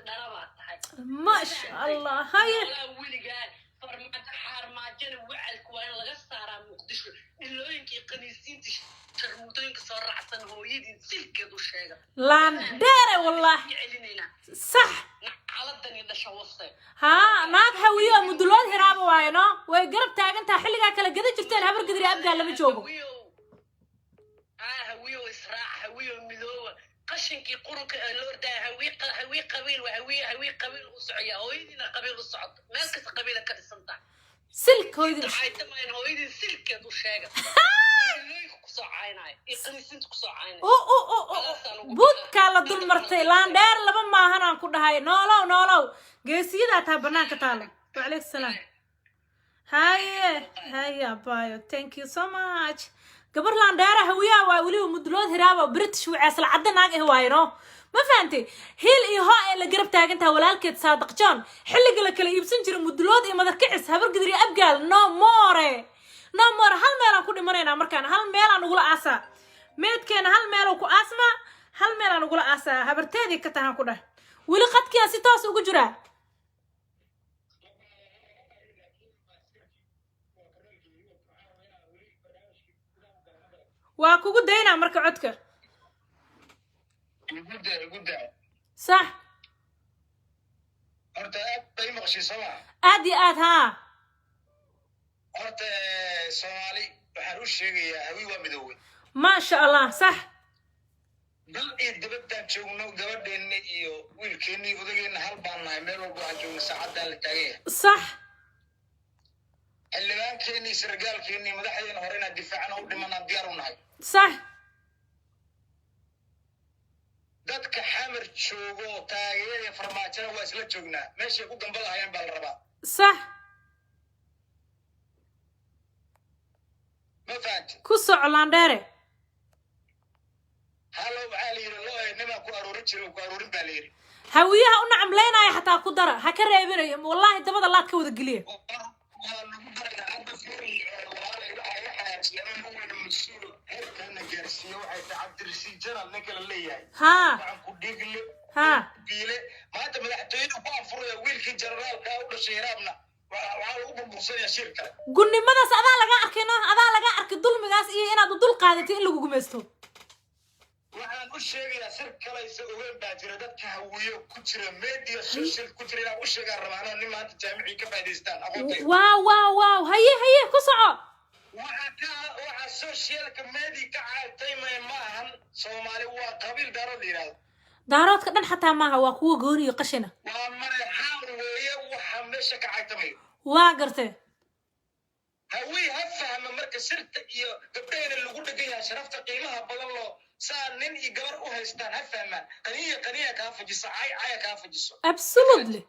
dhalabaa tahay ما شاء الله هاي weligaa xaarmaajana wacalka waa in laga saaraa muqdisho ilooyinkii qaniisiinta sharmuutooyinka soo raacsan hooyadii silkeedu sheega لان ديري والله صح xaaladani dhasha wase ها ناق هوية مدلول هرابة واينو ويقرب تاقنتا حلقا كلا قد جرتين هبر قدري أبقى لما جوبو هوية إسراع هوية مذوبة قشنكي قرنك لوردا هوي قبيل وهوي قبيل وسعية هويدنا قبيل الصعد مالك قبيلة كده سنتا سلك هويدي حيتما إن هويدي سلك يا دوشاقة صعيناي يقنسنت كصعيناي بود كلا دول مرتي لان دير لبا ما هنا كود هاي نولو جيسيدا تا بنانك تالا وعليك السلام هاي يا بايو thank you so much قبر لان دير هويا وولي مدلود هرابا بريتش وعسل عدا ناق هواينو ما فهمتي هيل إيه ها اللي قرب تاجنتها ولالك تصادق جان حلق لك اللي يبسن جري مدلود إيه مذكعس هبر قدري أبقال نو موري نمر هل ميلان كودي مرينا مركان هل ميلان نقول آسا ميد كان هل ميلان كو آسما هل ميلان نقول آسا هبرتادي كتاها كوده ولي قد كيا ستاس ugu jira waa kugu dayna marka codka guda صح horta bay maqshay sama aad iyo aad haa horta Soomaali waxaan u sheegayaa hawi waa midowey ما شاء الله صح dal iyo dibadda joogno gabadheena iyo wiilkeena odageena hal baan nahay meel walba waxaan joogno saacadda la taagay صح xildhibaankeena sargaalkeena madaxdeena horena difaacna u dhimanaa diyaar u nahay صح dadka xamar joogo taageeraya farmaajada waa isla joognaa meesha ku dambal hayaan baa la rabaa صح ma fahanti ku soclaan dheere halo waxaa la yidhi loo nima ku aroorin jiro ku aroorin baa la yidhi hawiyaha u nacamleynaya xataa ku dara ha ka reebinayo wallahi dabada laad ka wada geliya waa lagu daray hadda fiiri waa la xayaajiyaa ma wada masuul halkaana gaarsi siiyo waxay tahay cabdirasiid janal ninka la leeyahay ها waxaan ku dhiigle ها biile maanta madaxtooyada ku anfuraya wiilkii generaalka u dhashay hiraabna waxaa lagu burbursanaya shir kale gudnimadaas adaa laga arkayno adaa laga arkay dulmigaas iyo inaad u dul qaadatay in lagu gumaysto waxaan u sheegayaa sir kalaysa ogeyn baa jira dadka hawiyo ku jira media social ku jira inaan u sheegaan rabaano nin maanta jaamicii ka faa'iidaystaan aqoontay واو واو واو هي كسعو waxaa socialka media ka caatay maahan soomaali waa qabiil daro la yidhahdo daaroodka dhan xataa maaha waa kuwa gooni iyo qashina waa mareexaan weeye waxaa meesha ka caytamay waa gartay hawii ha fahma marka sirta iyo gabdhahena lagu dhegan yahay sharafta qiimaha badan loo saa nin iyo gabar u haystaan ha fahmaan qaniya kaa fajiso caya kaa fajiso absolutely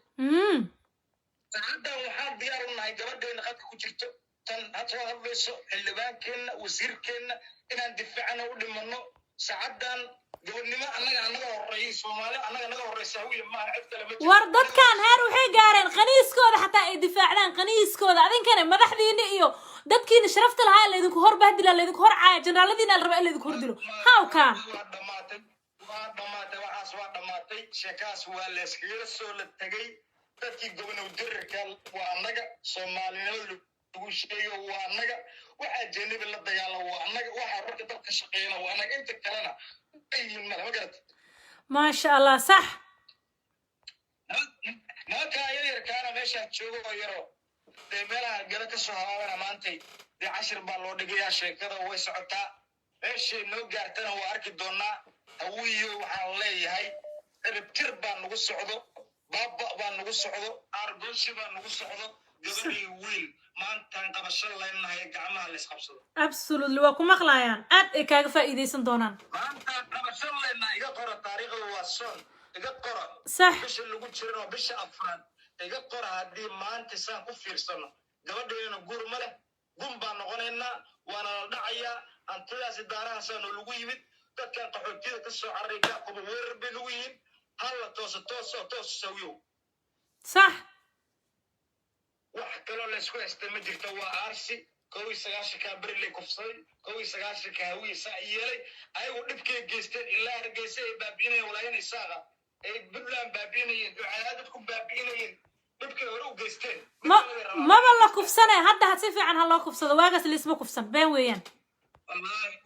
saacaddan waxaan diyaar u nahay gabadheena qadka ku jirto tan had soo hadlayso xildhibaankeenna wasiirkeenna inaan difaacana u dhimano saacaddan gabadhnimo annaga horreeyay soomaali annaga horreysa hawiya maaha cid kale ma jiro war dadkan heer waxay gaareen qaniiskooda xataa ay difaacdaan qaniiskooda adinkana madaxdiina iyo dadkiina sharafta lahaa laydinku hor bahdila laydinku hor caaya generaaladiina la raba in laydinku hor dilo hawkaan waa dhamaatay waxaas waa dhamaatay sheekaas waa la iskaga soo la tegay dadkii gobanow dirirka waa annaga soomaalinimada lagu sheegayo waa annaga waxaa janibi la dagaala waa annaga waxaa ragga dalka shaqeeyana waa annaga inta kalena ayihiin male ma garata maasha allah sax nimankaa yaryarkaana meeshaa joogo oo yaro dee meelaha gala ka soo habaabana maantay dee cashir baa loo dhigayaa sheekada way socotaa meeshay noo gaartana waa arki doonaa hawiyo waxaan leeyahay ciribtir baa nagu socdo baaba baa nagu socdo aargooshi baa nagu socdo gabadhii wiil maantaan qabasho leenahay gacmaha la isqabsado absolutely waa ku maqlayaan aad ay kaaga faa'iidaysan doonaan maantaan qabasho leenahay iga qora taariikhda waa soon iga qora sax bisha lagu jiran oo bisha afraad iga qora haddii maanta saan ku fiirsano gabadheena guur ma leh gun baan noqonaynaa waana la dhacayaa hantidaasi daarahaasano lagu yimid dadkan qaxootiyada ka soo carrayka quba weerar bay lagu yihiin halla toos sawiyow sax wax kaloo laysku haysta ma jirto waa aarsi 19 beri lay kufsaday 19 hawiye saa yeelay ayagu dhibkay geysteen ilaa hargeysa ay baabi'inayeen walaayan isaaqa ay buntland baabi'inayeen ducaadad ku baabi'inayeen dhibkay hore u geysteen maba la kufsane hadda si fiican ha loo kufsado waagaas laisma kufsan been weeyaan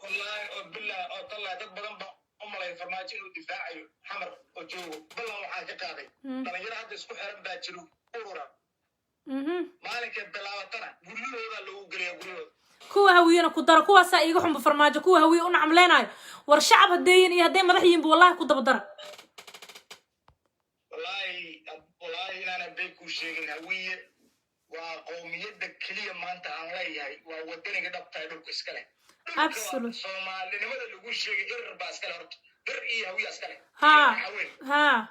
wallahi oo billah oo tallah dad badan ba u malay farmaajo inuu difaacayo xamar oo joogo ballan waxaa ka qaaday dhalinyaro hadda isku xiran baa jiro urura maalinka bilaabatana guryahooda lagu geliya guryahooda kuwa hawiyana ku dara kuwaasaa iiga xunba farmaajo kuwa hawiye u nacamleenaayo war shacab hadeeyin iyo hadday madax yihiinba wallahi ku daba dara wallahi inaana been kuu sheegin hawiye waa qowmiyadda keliya maanta aan leeyahay waa wadaniga dhabtahay dhulka iska leh absolute soomaalinimada lagu sheegay irir baa iskale horta bir iyo hawiya iskale ha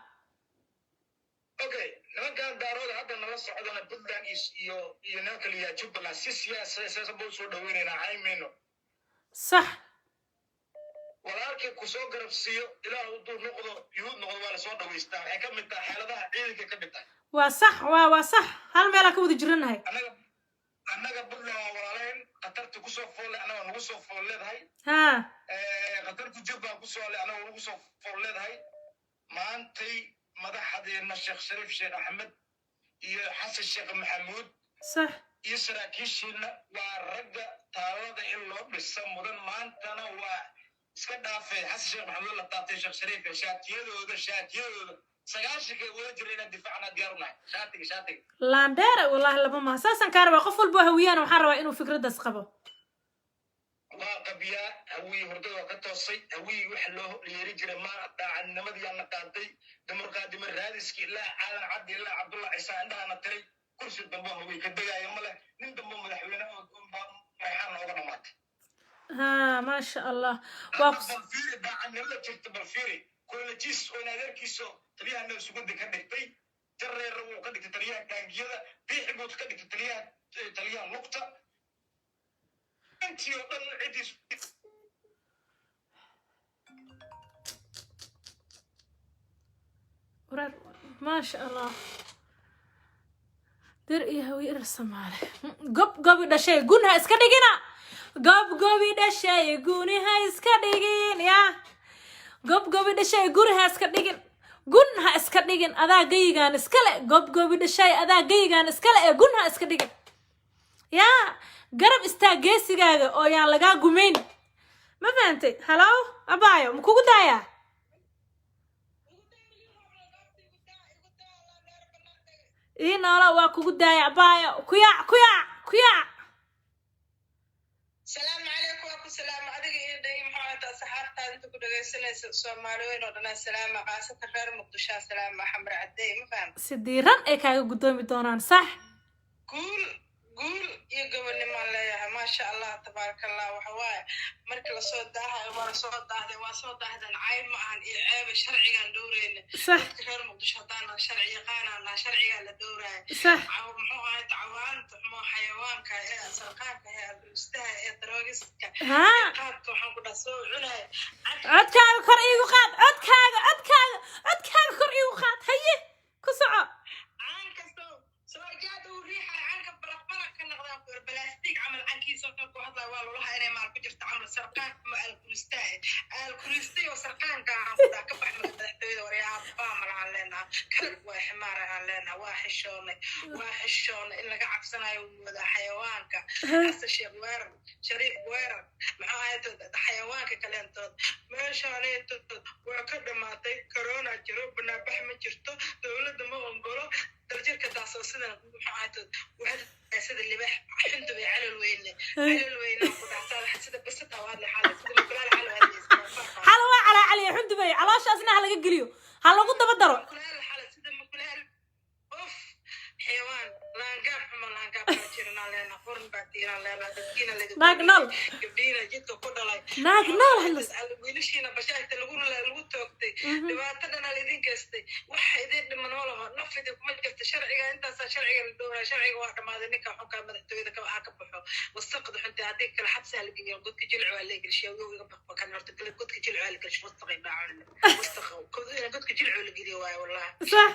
okay nimankan daarooda hadda nala socdana puntland iyo nimanka liyaa jubbaland si siyaasa buu soo dhaweynaynaa caymeyno sax walaalkii ku soo garabsiiyo ilaah u dul noqdo yuhuud noqdo waa la soo dhawaystaa waxay ka mid tahay xeeladaha ciidanka ka mid tahay waa sax waa sax hal meelaa ka wada jiranahay annaga puntland waa walaaleen qatarta kusoo foolle annaga nagu soo fool leedahay ha qatarta jubbaland kusoo le annaga nagu soo fool leedahay maantay madaxdeena sheekh shariif sheekh axmed iyo xasan sheekh maxamuud sax iyo saraakiishiina waa ragga taalada in loo dhisa mudan maantana waa iska dhaafay xasan sheekh maxamuud la taabtay sheekh shariif shaatiyadooda 9 wada jira inaan difaacna diyaar u nahay shaatiga laandheera wallahi laba ma saasan ka rabaa qof walba hawiyana waxaan rabaa inuu fikradaas qabo waa qabiyaa hawiye hordada ka toosay hawiye waxa loo yeeri jiray ma daacadnimadii aan qaatay dimuqraadimo raadiski ilaa caalan cabdi ilaa cabdullah ciise indhahana tiray kursi dambe hawiye ka degaayo male nin dambe madaxweyne oo reexaan nooga dhamaatay ha maasha allah balfiiri daacadnimada jirta balfiiri kollejiis oo adeerkiiso taliyaha noo sugada ka dhigtay jareer uu ka dhigtay taliyaha taangiyada biixi buu ka dhigtay taliyaha lugta intii oo dhan cidiis ما شاء الله dir iyo hawi ir Soomaali gobi dhashay gunha iska dhigina gobi dhashay gunha iska dhigin ya gobi dhashay gurha iska dhigin gunha iska dhigin adaa gaygan iska le gobi dhashay adaa gaygan iska le gunha iska dhigin ya garab istaageesigaaga oo yaan laga gumeyn ma fahamtay hello abaayo ma kugu daaya noola waa kugu daaya abaayo kuyaa السلام عليكم وعليكم السلام adiga iyo day maxamed saxaafta inta ku dhageysanaysa Soomaaliyeed oo dhan salaam qaasad reer Muqdisho salaam Maxamed Caday ma faham sidiiran ee kaaga gudoomi doonaan sax guul iyo gobonimo leeyahay ma sha Allah tabarakallah waxa waay markii la soo daahay waa soo daahdan cayb ma aan iyo ceeb sharcigan dhowreeyna reer Muqdisho hadana sharci yaqaanana sharciga la dhowraay aw muxuu ahay tawaanta ma xayawaanka ee sarqaanka ee abustaha ee daroogiska qaadka waxaan ku dhasoo cunay codkaaga kor iigu qaad codkaaga kor iigu qaad haye ku soco aan kasto soo jaadu riixa aanka balaqbala ka noqdaan ku balaastig amal ankiisa ku hadlaa waa lolaha inay maal ku jirto amal sarqaan ma alkulistaa oo sarqaanka ah ka baxmay madaxtooyada wariyaha baamar aan leenahay kalb waa ximaar aan leenahay waa xishoonay in laga cabsanayo wada xayawaanka hasta sheekh weerar shariif weerar maxaa ahayd xayawaanka kaleentood meeshaanayto waa ka dhamaatay corona jiro banaabax ma jirto dowladda ma ongolo darjirka taasoo sidan maxaa ahayd waxay sida libax xindu bay calal weyne ku dhactaa sida basata waa la xalay sida kulaal xalwa ala cali xindu bay calooshaasna laga geliyo ha lagu daba daro kulaal xalay sida kulaal of xayawaan laangaab jirna leena qorn baatiina leena dadkiina nagnal gabdhiina jidka ku dhalay nagnal wiilashiina bashaayta lagu toogtay dhibaatadana la idin geystay waxa idin dhiman walaha nafida kuma jirta sharciga intaas sharciga la dhowraa sharciga waa dhamaaday ninka xunka madaxtooyada ka baxo wasaqda xunta hadii kala xabsi la geeyo godka jilcu waa la gelshay iga baxo kan horta godka jilcu waa la gelshay wasaqay baacan godka jilcu la geliyo waay wallahi صح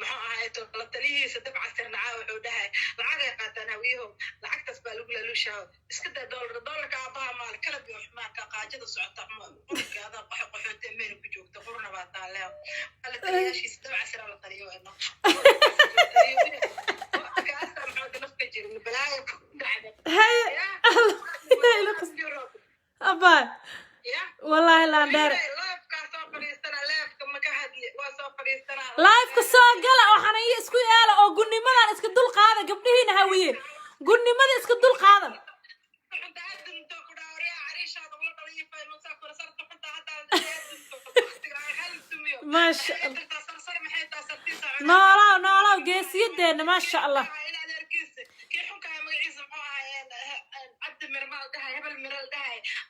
maxaa ahayd la taliyiisa dabca sirnaa wuxuu dhahay lacag qaataan hawiyo lacagtaas baa lagu laalushaa iska daa dollarka abaha maal kala biyo xumaanka qaajada socota qurka adaa qaxootay meel ku joogta qurna baa taale la taliyiisa dabca sirnaa la taliyo ino kaasa maxaa nafka jirin balaayo ku dhacday أبا والله لا ندار لايف كسوقلا وحنا يسكو يالا أو قلني ماذا اسك دول قاعدة قبلهين هاويين قلني ماذا اسك دول قاعدة ما شاء الله نولا قيس يدين ما شاء الله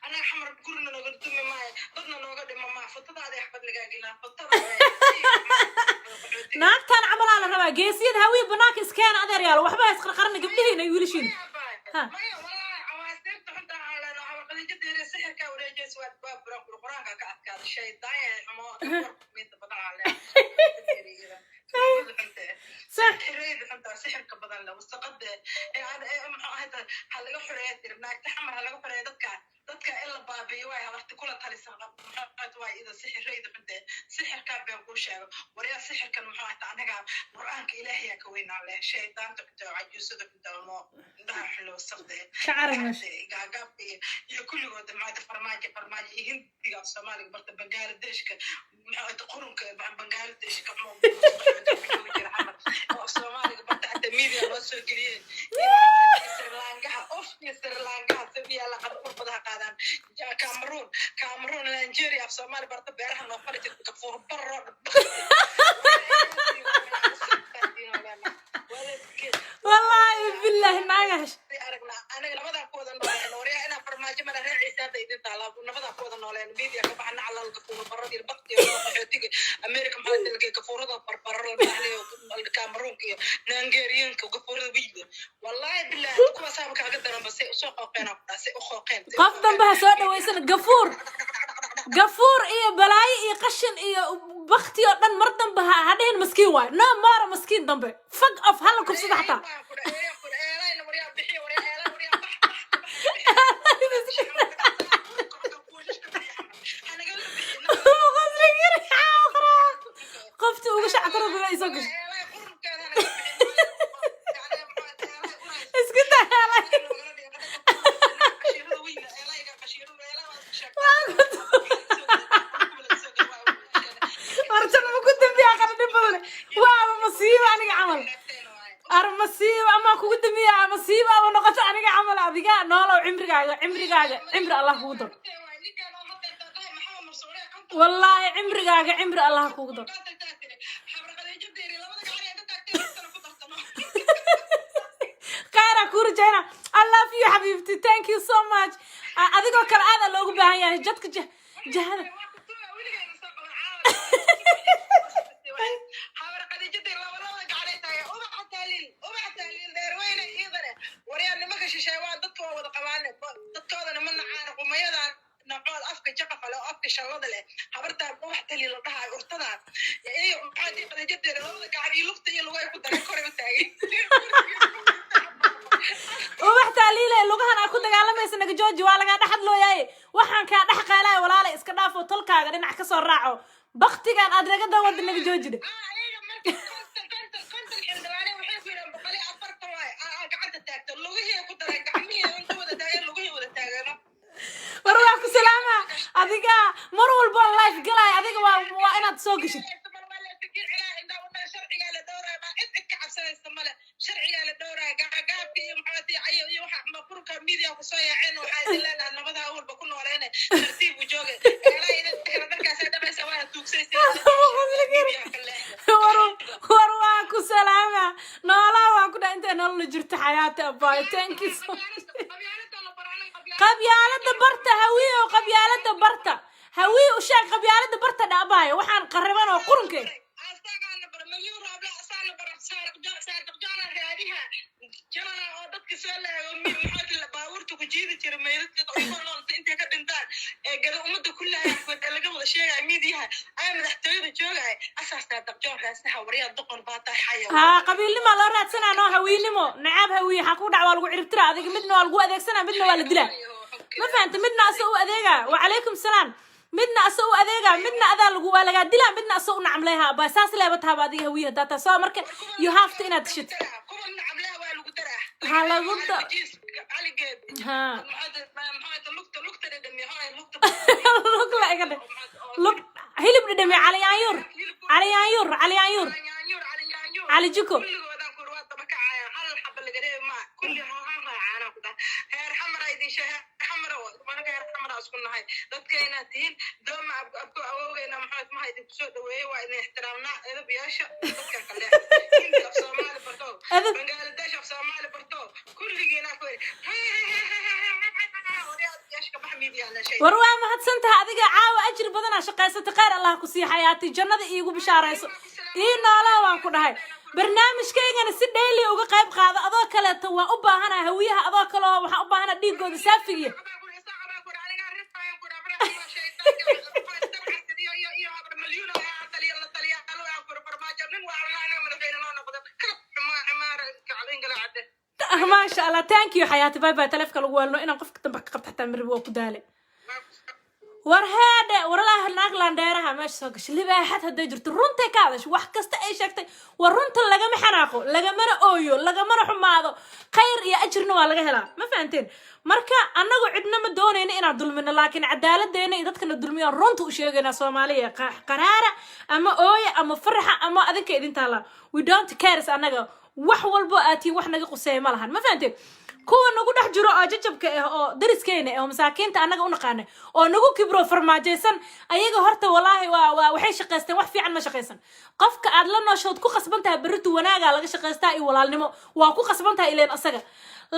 أنا حمر كورنا نقدم معي ضدنا نقدم مع فترة هذه أحمد لقاقنا فترة ناكتان عمل على ربع جيسيد هاوي بناك إسكان هذا ريال وحبا يسقر قرن قبلهين يقولشين ها ما والله عواسير تحط على عقل جدي سحر كوريجي سواد باب القرآن كأكاد الشيء ضايع ما مين تبطل عليه صح حريد حتى سحر كبدل لو استقد يعني هذا حلقة حرية ترناك تحمر حلقة حرية dadka ila baabiyo way habarta kula talisan maxaad way ida sixirayda xunta sixirka baan ku sheego wariya sixirkan maxaa ta anaga quraanka ilaahay ka weynaa leh shaydaanta ku taajusada ku daalmo indaha xilo saqday شعرنا gaagaabi iyo kulligood maanta farmaajo hindiga Soomaaliga barta Bangladesh-ka maxaa qurunka Bangladesh-ka oo Soomaaliga barta media loo soo geliyay Sri Lanka Sri Lanka sabiya la qadbadaha qaadan Cameroon Nigeria Soomaali barta beeraha noo farijid kafuur barro والله بالله ناقش أنا نبض أقوى النولين وريا أنا فرماجة من الرعي سادة إذا طالب نبض أقوى النولين ميديا كبحنا على الكفور برا دي البقتي وحيتي أمريكا محل تلقى كفور هذا برا المحلي والكاميرون كي نيجيريان كفور بيجي والله بالله كم سامك هقدر بس سوق قينا بس أخو قين قفضا بها سؤال ويسن قفور gafuur iyo balaayo iyo qashin iyo bakti oo dhan mar dambe ha dhihin maskiin waay no more maskiin dambe fuck off hala kubsada xataa qofti uga shactara bila isoo gashay iska dahala warjana ma ku dambiyaa qara dhib badan waaba masiiba aniga camal masiiba ama kugu dambiyaa masiiba ama noqoto aniga camal adiga noolow cimri allah kugu daro والله عمري الله كوغدر خير كورجينا I love you حبيبتي thank you so much adigoo kale aad loogu baahan yahay jadka jahada نقول أفك جقف على أفك شغلة له حبرتها واحدة اللي لطها قرطنا يعني عادي قد جد لو قاعد يلفت يلقى يكون تذكر بتاعي وحتى ليلة لغة أنا كنت قال لما يسنق جوجي ولا قاعد أحد له ياي وحن كان أحق عليه ولا لا إسكناف وطلقة قاعدين أحكسوا الراعو بختي كان أدري قد ود إنك جوجي ده كنت الحندواني وحين في لما بقالي أفرت واي قعدت تاكل اللغة هي كنت قاعدين أنت وده داير اللغة هي وده تاجنا warwax ku salaama adiga mar walba live galay adiga waa inaad soo gashid sharciga la dooraa cid ka cabsanaysa male sharciga la dooraa gaabka iyo maxaati ayo iyo waxa mafruuka media ku soo yaaceen waxa ay leedahay nabada walba ku nooleene tartiib u jooge ilaa dadkaas ay dhamaysa waa tuugsaysaa warwax ku salaama noolaa waa ku dhaantay nolol jirta xayaata abay thank you so much qabyaalada barta hawiye oo qabyaalada barta hawiye u sheeg qabyaalada barta dhaabay waxaan qariban oo qurunkeed asagaan bar milyan raabla asaan bar saar jana raadiha jana oo dadka soo laago maxaad la baawurtu ku jiidi jiray meedadka oo noolta inta ka dhintaan ee gada umada kullaha ay laga wada sheegay miidiyaha ay madaxtooyada joogay asaasta dabjoorkaas hawriya doqon baata xayo ha qabiilnimo la raadsanaa hawiinimo nacaab hawiye ha ku dhacwa lagu ciribtira adiga midna waa lagu adeegsanaa midna waa la dilaa ما فهمت مدنا أسوء أذيقا وعليكم السلام مدنا أسوء أذيقا مدنا أذا لقوا ولا قادلا مدنا أسوء نعملها بأساس لعبتها بعديها هوية داتا سوا مركب you have to إنها تشت هلا قلت ها لوك لا كده لوك هيلي بدي دمي علي عيور علي جوكو كل عانا كده هير حمرا يدين شهر حمرا وانا غير حمرا اسكن هاي dadkayna tiin dooma abku awowgeena maxaad ma haydin soo dhaweeyay waa in ixtiraamna eedabiyaasha dadka kale inta Soomaali barto Bangladesh af Soomaali barto kulligeena ku warwaa ma hadsantahay adiga caawa ajir badan shaqaysata qeyr Allah ku sii xayaati jannada iigu bishaarayso ii noolaa waan ku dhahay barnaamijkeygana si daily uga qayb qaado adoo kale waa u baahana hawiyaha adoo kale waxa u baahana dhiigooda saafiga ما شاء الله thank you حياتي باي باي تلفك لو والله إنا قفك تنبك قبت حتى مربو وكدالي ورهاد ورلا هناك لانديرها ماشي سوقش اللي بقى حتى دجرت رونتي كادش wax kasta ay sheegtay war runta laga ma xanaaqo laga mana ooyo laga mana xumaado khayr iyo ajirna waa laga helaa ma fahanteen marka anagu cidna ma doonayna inaan dulmino laakiin cadaaladdeena iyo dadkana dulmiyaan runta u sheegayna Soomaaliya qaraara ama ooya ama farxa ama adinka idin taala we don't care anaga wax walbo aati wax naga qusay ma lahan ma fahanteen kuwa nagu dhex jiro oo jajabka ah oo dariskeena oo masaakiinta anaga u naqaanay oo nagu kibro farmaajeysan ayaga horta wallahi waa waxay shaqeysteen wax fiican ma shaqeysan qofka aad la nooshood ku qasbantahay baritu wanaaga laga shaqeystaa iyo walaalnimo waa ku qasbantahay ileen asaga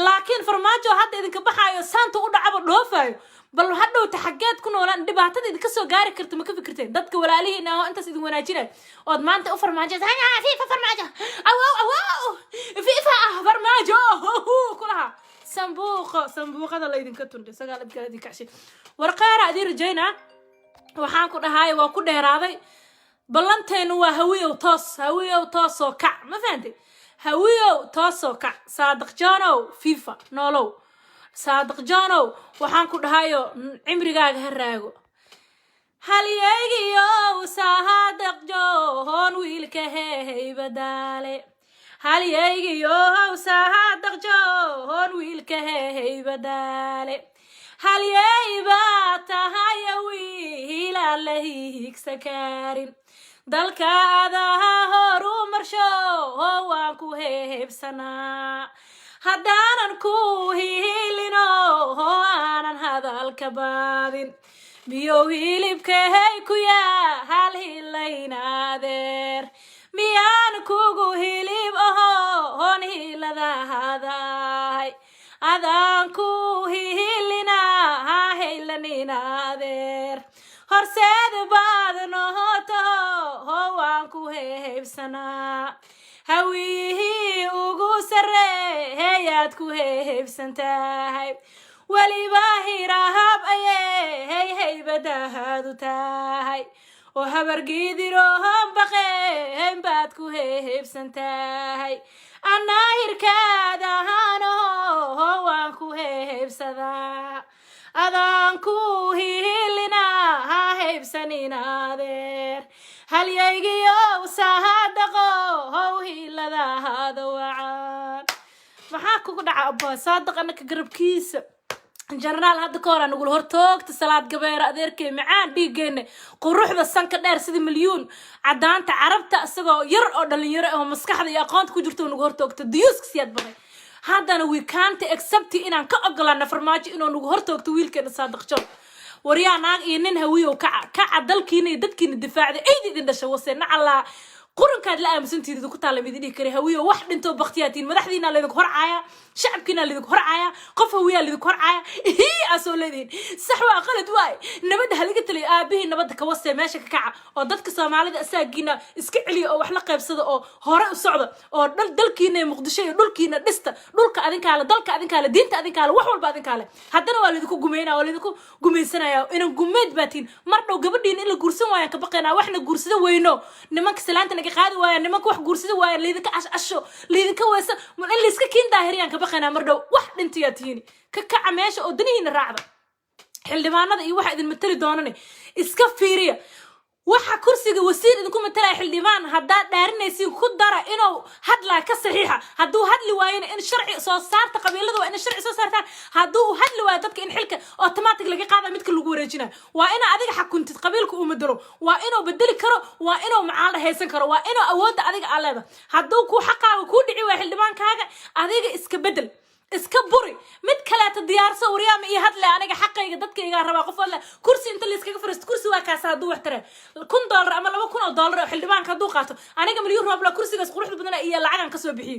laakiin farmaajo hadda idinka baxaayo saanta u dhacaba dhoofayo bal hadhow taxageed ku noolaan dhibaatada idinka soo gaari karto ma ka fikirteen dadka walaalihiina oo intaas idin wanaajinay ood maanta u farmaajeysan fi farmaajo aw fi farmaajo kulaha صندوق هذا اللي يدين كتون سجال بقى دي كعشي ورقارة أدير جينا waxaan ku dhahay waa ku dheeraaday ballanteenu waa hawiyow toos oo kac ma fahantay hawiyow toos oo kac saadiq joonow fifa noolow saadiq joonow waxaan ku dhahayo cimrigaaga ha raago halyeegiyow saadiq joon wiilka heybadaale halyeegiyow saadiq joon wiilka heybadaale halyeyba tahaya wiilaan la hiigsa kaarin dalkaadaha horu marsho waan ku heebsanaa haddaanan ku hilino aanan hadalka baadin miyow hilibkahey ku yaa hal hilaynaadeer miyaan kugu hilib oon hiladahadahay adaan ku hilina ha haylaninadeer horseed baad nohoto waan ku heebsanaa hawihii ugu sarreeyaad ku heebsan tahay weliba hirahab ayey haybadahaadu tahay oo habargiidirohon baqeen baad ku heebsan tahay anaa hirkaadahaano waan ku heebsadaa adaan ku hilina ha heybsaninadeer halyeygiyow saadaqo hiladahaada wacaan maxaa kugu dhaca abba saadaq anaka garabkiisa جنرال هذا كورا نقول هرتوك تسلات قبيرة أديركي معان ديجيني قروح ذا سنك دير سيدي مليون عدان تعرفت أسقو يرقو دالي يرقو مسكح ذي أقانت كجرتو نقول هرتوك تديوسك سياد بغي هذا أنا we can't accept إنان كأقلان فرماجي إنو نقول هرتوك تويل كده صادق شو وريا ناق إنن هويو كع دلكيني ددكيني الدفاع ذي أيدي دين دشوسين على قرن كاد لا مسنتي دكتور تعلم يدي كره هوية واحد انتو بختياتين مدحدينا اللي ذكر عايا شعبكنا اللي ذكر عايا قف هوية اللي ذكر عايا هي أسولدين صحوا قلت واي نبدها لقيت لي أبيه نبدها كوسة ماشي كعة أو ضدك سامعلي أساقينا اسكعلي أو حلقة بصدق أو هراء الصعدة أو دلكينا مقدشية دلكينا دستا دلك أذنك على دلك أذنك على دينت أذنك على وحول بعدك على حتى لو اللي ذكوا جمينا أو اللي ذكوا جمين سنة يا إنهم جميد باتين مرة وقبل دين إلا جرسون ويا كبقينا وإحنا جرسنا وينو نمك سلانتنا قاعد ويا نمك wax guursida waa leedka asho leedka weesa ma in liiska kiin daahiriyaan ka baqayna mar dhow wax dhintiyaatiini ka kaca meesha oo danihiina raacda xildhibaanada iyo waxa idin matali doonane iska fiiriya waxa kursiga wasiir idinku matalay xildhibaan hadaa dhaarinaysiin ku dara inuu hadla ka saxiixa haduu hadli waayeen in sharci soo saarta qabiilada waa in sharci soo saartaan haduu hadli waayo dadka in xilka automatic laga qaado midka lagu wareejinayo waa in adiga xakuntid qabiilku uu madalo waa inuu bedeli karo waa inuu macaal haysan karo waa inuu awoodda adiga aleeda haduu ku xaqaaga ku dhici waa xildhibaankaaga adiga iska bedel iska buri mid kale ta diyaarso wariyaam iyo hadle aniga xaqayga dadkayga raba qof wala kursi inta la iskaga fariisto kursi waa kaas haduu wax tare $1,000 ama $2,000 xildhibaanka haduu qaato aniga milyan roob la kursigaas quruxda badan iyo lacagan ka soo bixiyo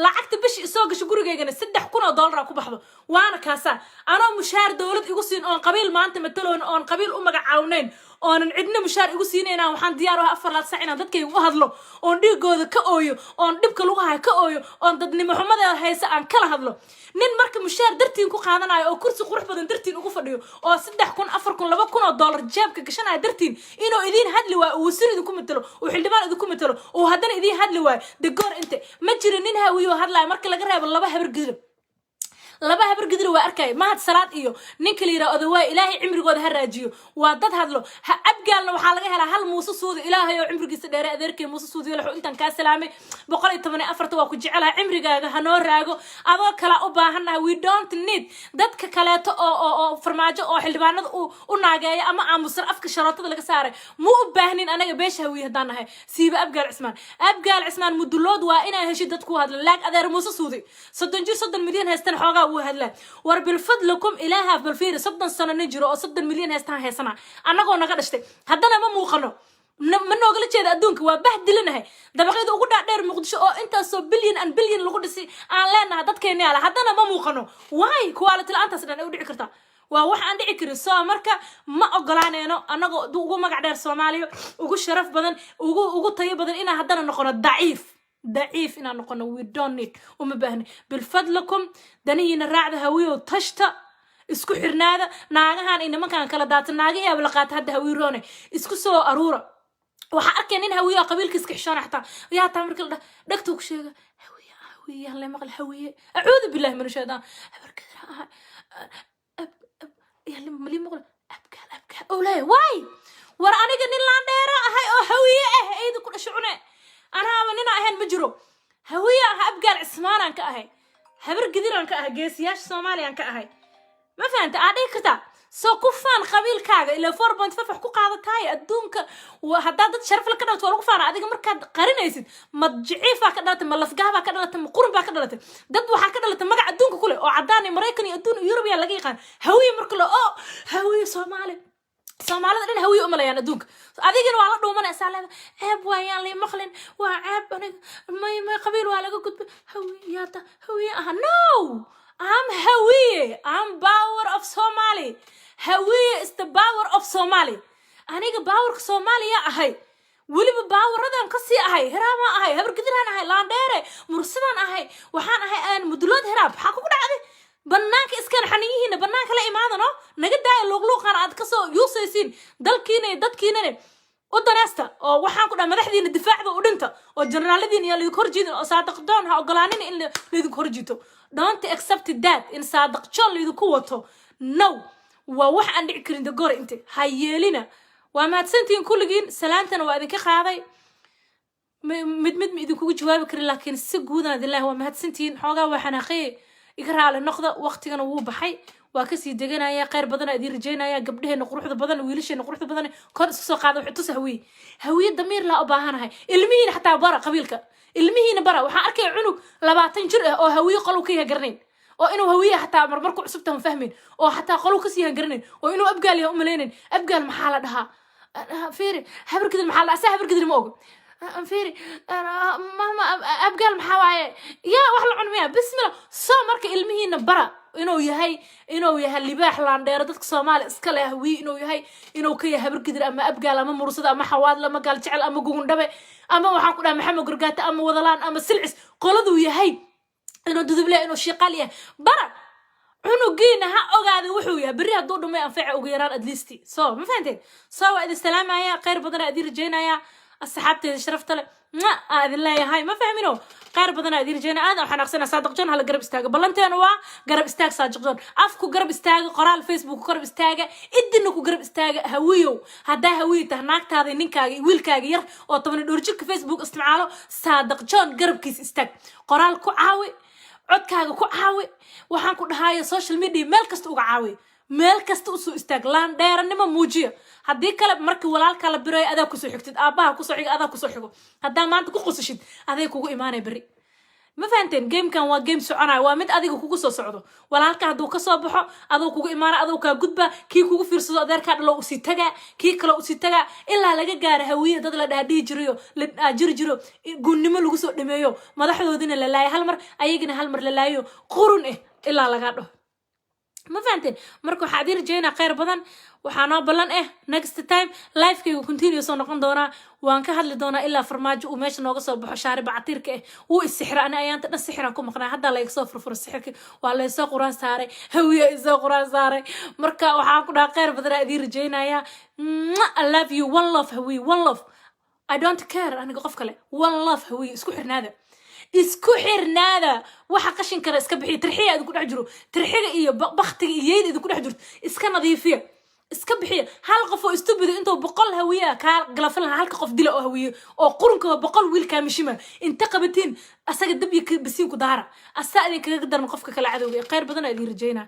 lacagta bishi soo gasho gurigeygana $3,000 ku baxdo waana kaasa anoo mushaar dawlad igu siin oo qabiil maanta mataloon oo qabiil u magacaawneyn oon cidna mushaar igu siinayna waxaan diyaar u ahaa 4 saac inaan dadkayga u hadlo oon dhigooda ka ooyo oon dhibka lagu hayo ka ooyo oon dadnimo xumada haysa aan kala hadlo nin marka mushaar dartiin ku qaadanayo oo kursi qurux badan dartiin ugu fadhiyo oo $3,000 $4,000 $2,000 jeebka gashanayo dartiin inuu idin hadli waa uu wasiir idinku matalo oo xildhibaan idinku matalo oo haddana idin hadli waa degoor inta ma jiro nin hawiyo hadlay marka laga reebo laba habar gidir waa arkay mahad salaad iyo ninka la yiraahdo waa ilaahay cimrigooda ha raajiyo waa dad hadlo ha abgaalna waxa laga helaa hal muuse suudi ilaahay oo cimrigiisa dheer adeerkay muuse suudi wuxuu intan ka salaamay 114 waa ku jecelahay cimrigaaga ha noo raago adoo kala u baahanahay we don't need dadka kaleeto oo farmaajo oo xildhibaanada u naageeyo ama aamusan afka sharootada laga saaray mu u baahnin anaga beesha hawiye hadaan nahay siiba abgaal cismaan mudulood waa inay hesho dadku hadla laag adeer muuse suudi 30 milyan haystan xoogaa وهلا وبالفضلكم إلها بالفير صدق سنة نجرو أو صدق مليون هستنا أنا قلنا قدشتي هذا ما موقنه من نقول شيء أدونك وبهدلنا هاي ده بقيت أقول دير مقدش أو أنت سو بليون لقدسي أعلنا هذا كيني على هذا ما موقنه واي كوالة الأنت سنة أودي عكرتها وواحد عندي عكر الصا مركا ما أقلاني أنا قو ما قاعد الصومالي وقو شرف بدن وقو طيب بدن إنا هذا نقول ضعيف إن نقولنا we don't need وما بهني بالفضلكم دنينا الرعد هوية وطشتا isku xirnaada naagahan iyo nimankan kala daatan naagayaaba la qaata hadda hawiiroone isku soo aruura waxaa arkay nin hawiye qabiilka iska xishoona xataa yaa taa marka la dhagtuu ku sheega hawiye la maqal hawiye acuudu billahi min shaytaan habarkada يا اللي مقول أبكال أولاي واي ورا أنا قلني لان ديرة هاي أو هوية إيه كل شعونه أنا مننا أهين مجرو هوية أبكال عثمان أنك أهي هبر قدير أنك أهي جيسياش سومالي أنك أهي ما فهمت أعطيك كتا سو كفان قبيل كاغا إلا 4.5 حقوق هذا تاي أدونك وهداد تشرف لك كذا وتقول كفان هذيك مركز قرينة يصير ما تجعيفها كذا تم لفقها كذا تم قربها كذا تم دبوها كذا تم مقع أدونك كله أو عداني مريكني أدون يوروبيا لقيقان هوية مركله أو هوية سومالي لين هوية أملايان أدونك هذيك إنه على دوما نسأله عيب ويان لي مخلين وعيب أنا ما قبيل ولا قد هوية no I'm Hawiye. I'm power of Somali. Hawiye is the power of Somali. Aniga power Somali ya ahay. Weliba power radan kasi ahay. Hirama ahay. Habar gidiran ahay. Landere. Mursidan ahay. Waxaan ahay aan mudulad hiraab. Maxaa kugu dhacday? Banaanka iskan xaniyihiina banaanka la imaadano. Naga daaya luqluqan aad ka soo yuusaysiin. Dalkiina dadkiina ودناستا أو وحنا كنا مدحدين الدفاع بودنتا أو جنرالدين يلي يخرجين أو صادقتون ها أقلانين إن اللي يخرجيتو don't accept that إن صادقتون اللي يذكوته no ووح عندي كرين دقور أنت هيالنا وما تسنتين كل جين سلامتنا وأذيك خاضي مد إذا كوج جوابك لكن سجودنا ذي الله وما تسنتين حاجة وحنا خي يقرأ على النقطة وقت كانوا هو بحي وكسي دجنا يا قير بدنا أدير جينا يا قبله نقروح بدنا ويلش نقروح بدنا كان السوق هذا وحتى سهوي هوية ضمير لا أباهنا هاي المهين حتى برا قبيلك المهين برا وحأركي عنق لبعتين جرأة أو هوية قالوا كيها قرنين أو إنه هوية حتى مربركوا عصبتهم فاهمين أو حتى قالوا كسيها قرنين أو إنه أبقى لي أملين أبقى المحل ده فيري هبر كذا المحل أسا هبر كذا الموج فيري ماما أبقى المحاوية يا وحلا عنوية بسم الله صار مرك المهين برا إنه يهي اللباح لاندير dadka Soomaali iska leh hawi inuu yahay inuu ka yahay barkidir ama abgaal ama mursada ama xawaad lama gal jecel ama gugundhabe ama waxaan ku dhahay maxamed gurgaata ama wadalaan ama silcis qoladu yahay inuu duduble inuu shiqal yahay bara cunugiina ha ogaado wuxuu yahay bari haduu dhumay anfaca ugu yaraan at least so ma fahanteen soo waa idin salaamaya qeyr badan aad rajeynaya asxaabteeda sharafta leh aad leeyahay ma fahmino qaar badan aad irjeen aad waxaan aqsana saadaq jan hal garab istaaga balanteen waa garab istaag saadaq jan afku garab istaaga qoraal facebook garab istaaga idina ku garab istaaga hawiyo hadaa hawiyo tahnaagtaada ninkaaga wiilkaaga yar oo 10 dhowr jirka facebook isticmaalo saadaq jan garabkiis istaag qoraal ku caawi codkaaga ku caawi waxaan ku dhahayo social media meel kasta uga caawi meel kasta u soo istaag laan dheeranimo muujiyo haddii kale markii walaalka la biray adaa ku soo xigtid aabaha ku soo xigo adaa ku soo xigo hadaa maanta ku qosashid aday kugu iimaanay bari ma fahanteen game-kan waa game soconay waa mid adiga kugu soo socdo walaalka haduu ka soo baxo adoo kugu iimaana adoo ka gudba kii kugu fiirsado adeerka dhalo u sii taga kii kale u sii taga ilaa laga gaaro hawiye dad la dhaadhii jiriyo la jiro gunnimo lagu soo dhameeyo madaxdoodina la laayo hal mar ayagina hal mar la laayo qurun ilaa laga dhaho ما فهمتين مركو حادير جينا خير بدن وحنا بلن next time live كي continue سو نقون دونا وان كهدل دونا إلا فرماج وماش نوغا سو بخو شارب عطيرك و السحر أنا أيانتنا السحر أكون مقنع هدا لا يكسو فرفر السحر ولا يسو قران ساري هوية يسو قران ساري مركا وحاكونا خير بدن أدير جينا يا I love you one love هوي one love I don't care أنا قف كله one love هوي اسكو حرنادا isku xirnaada waxa qashin kara iska bixi tarxiya aad ku dhex jiro tarxiga iyo baqtiga iyo yeed ku dhex jirto iska nadiifiya iska bixi hal qof oo stupid inta 100 hawiya ka galafan halka qof dila oo hawiyo oo qurunka 100 wiil ka mishima inta qabatiin asaga dab iyo bisiin ku daara asaadin kaga daran qofka kala cadowga qeyr badan ay rajayna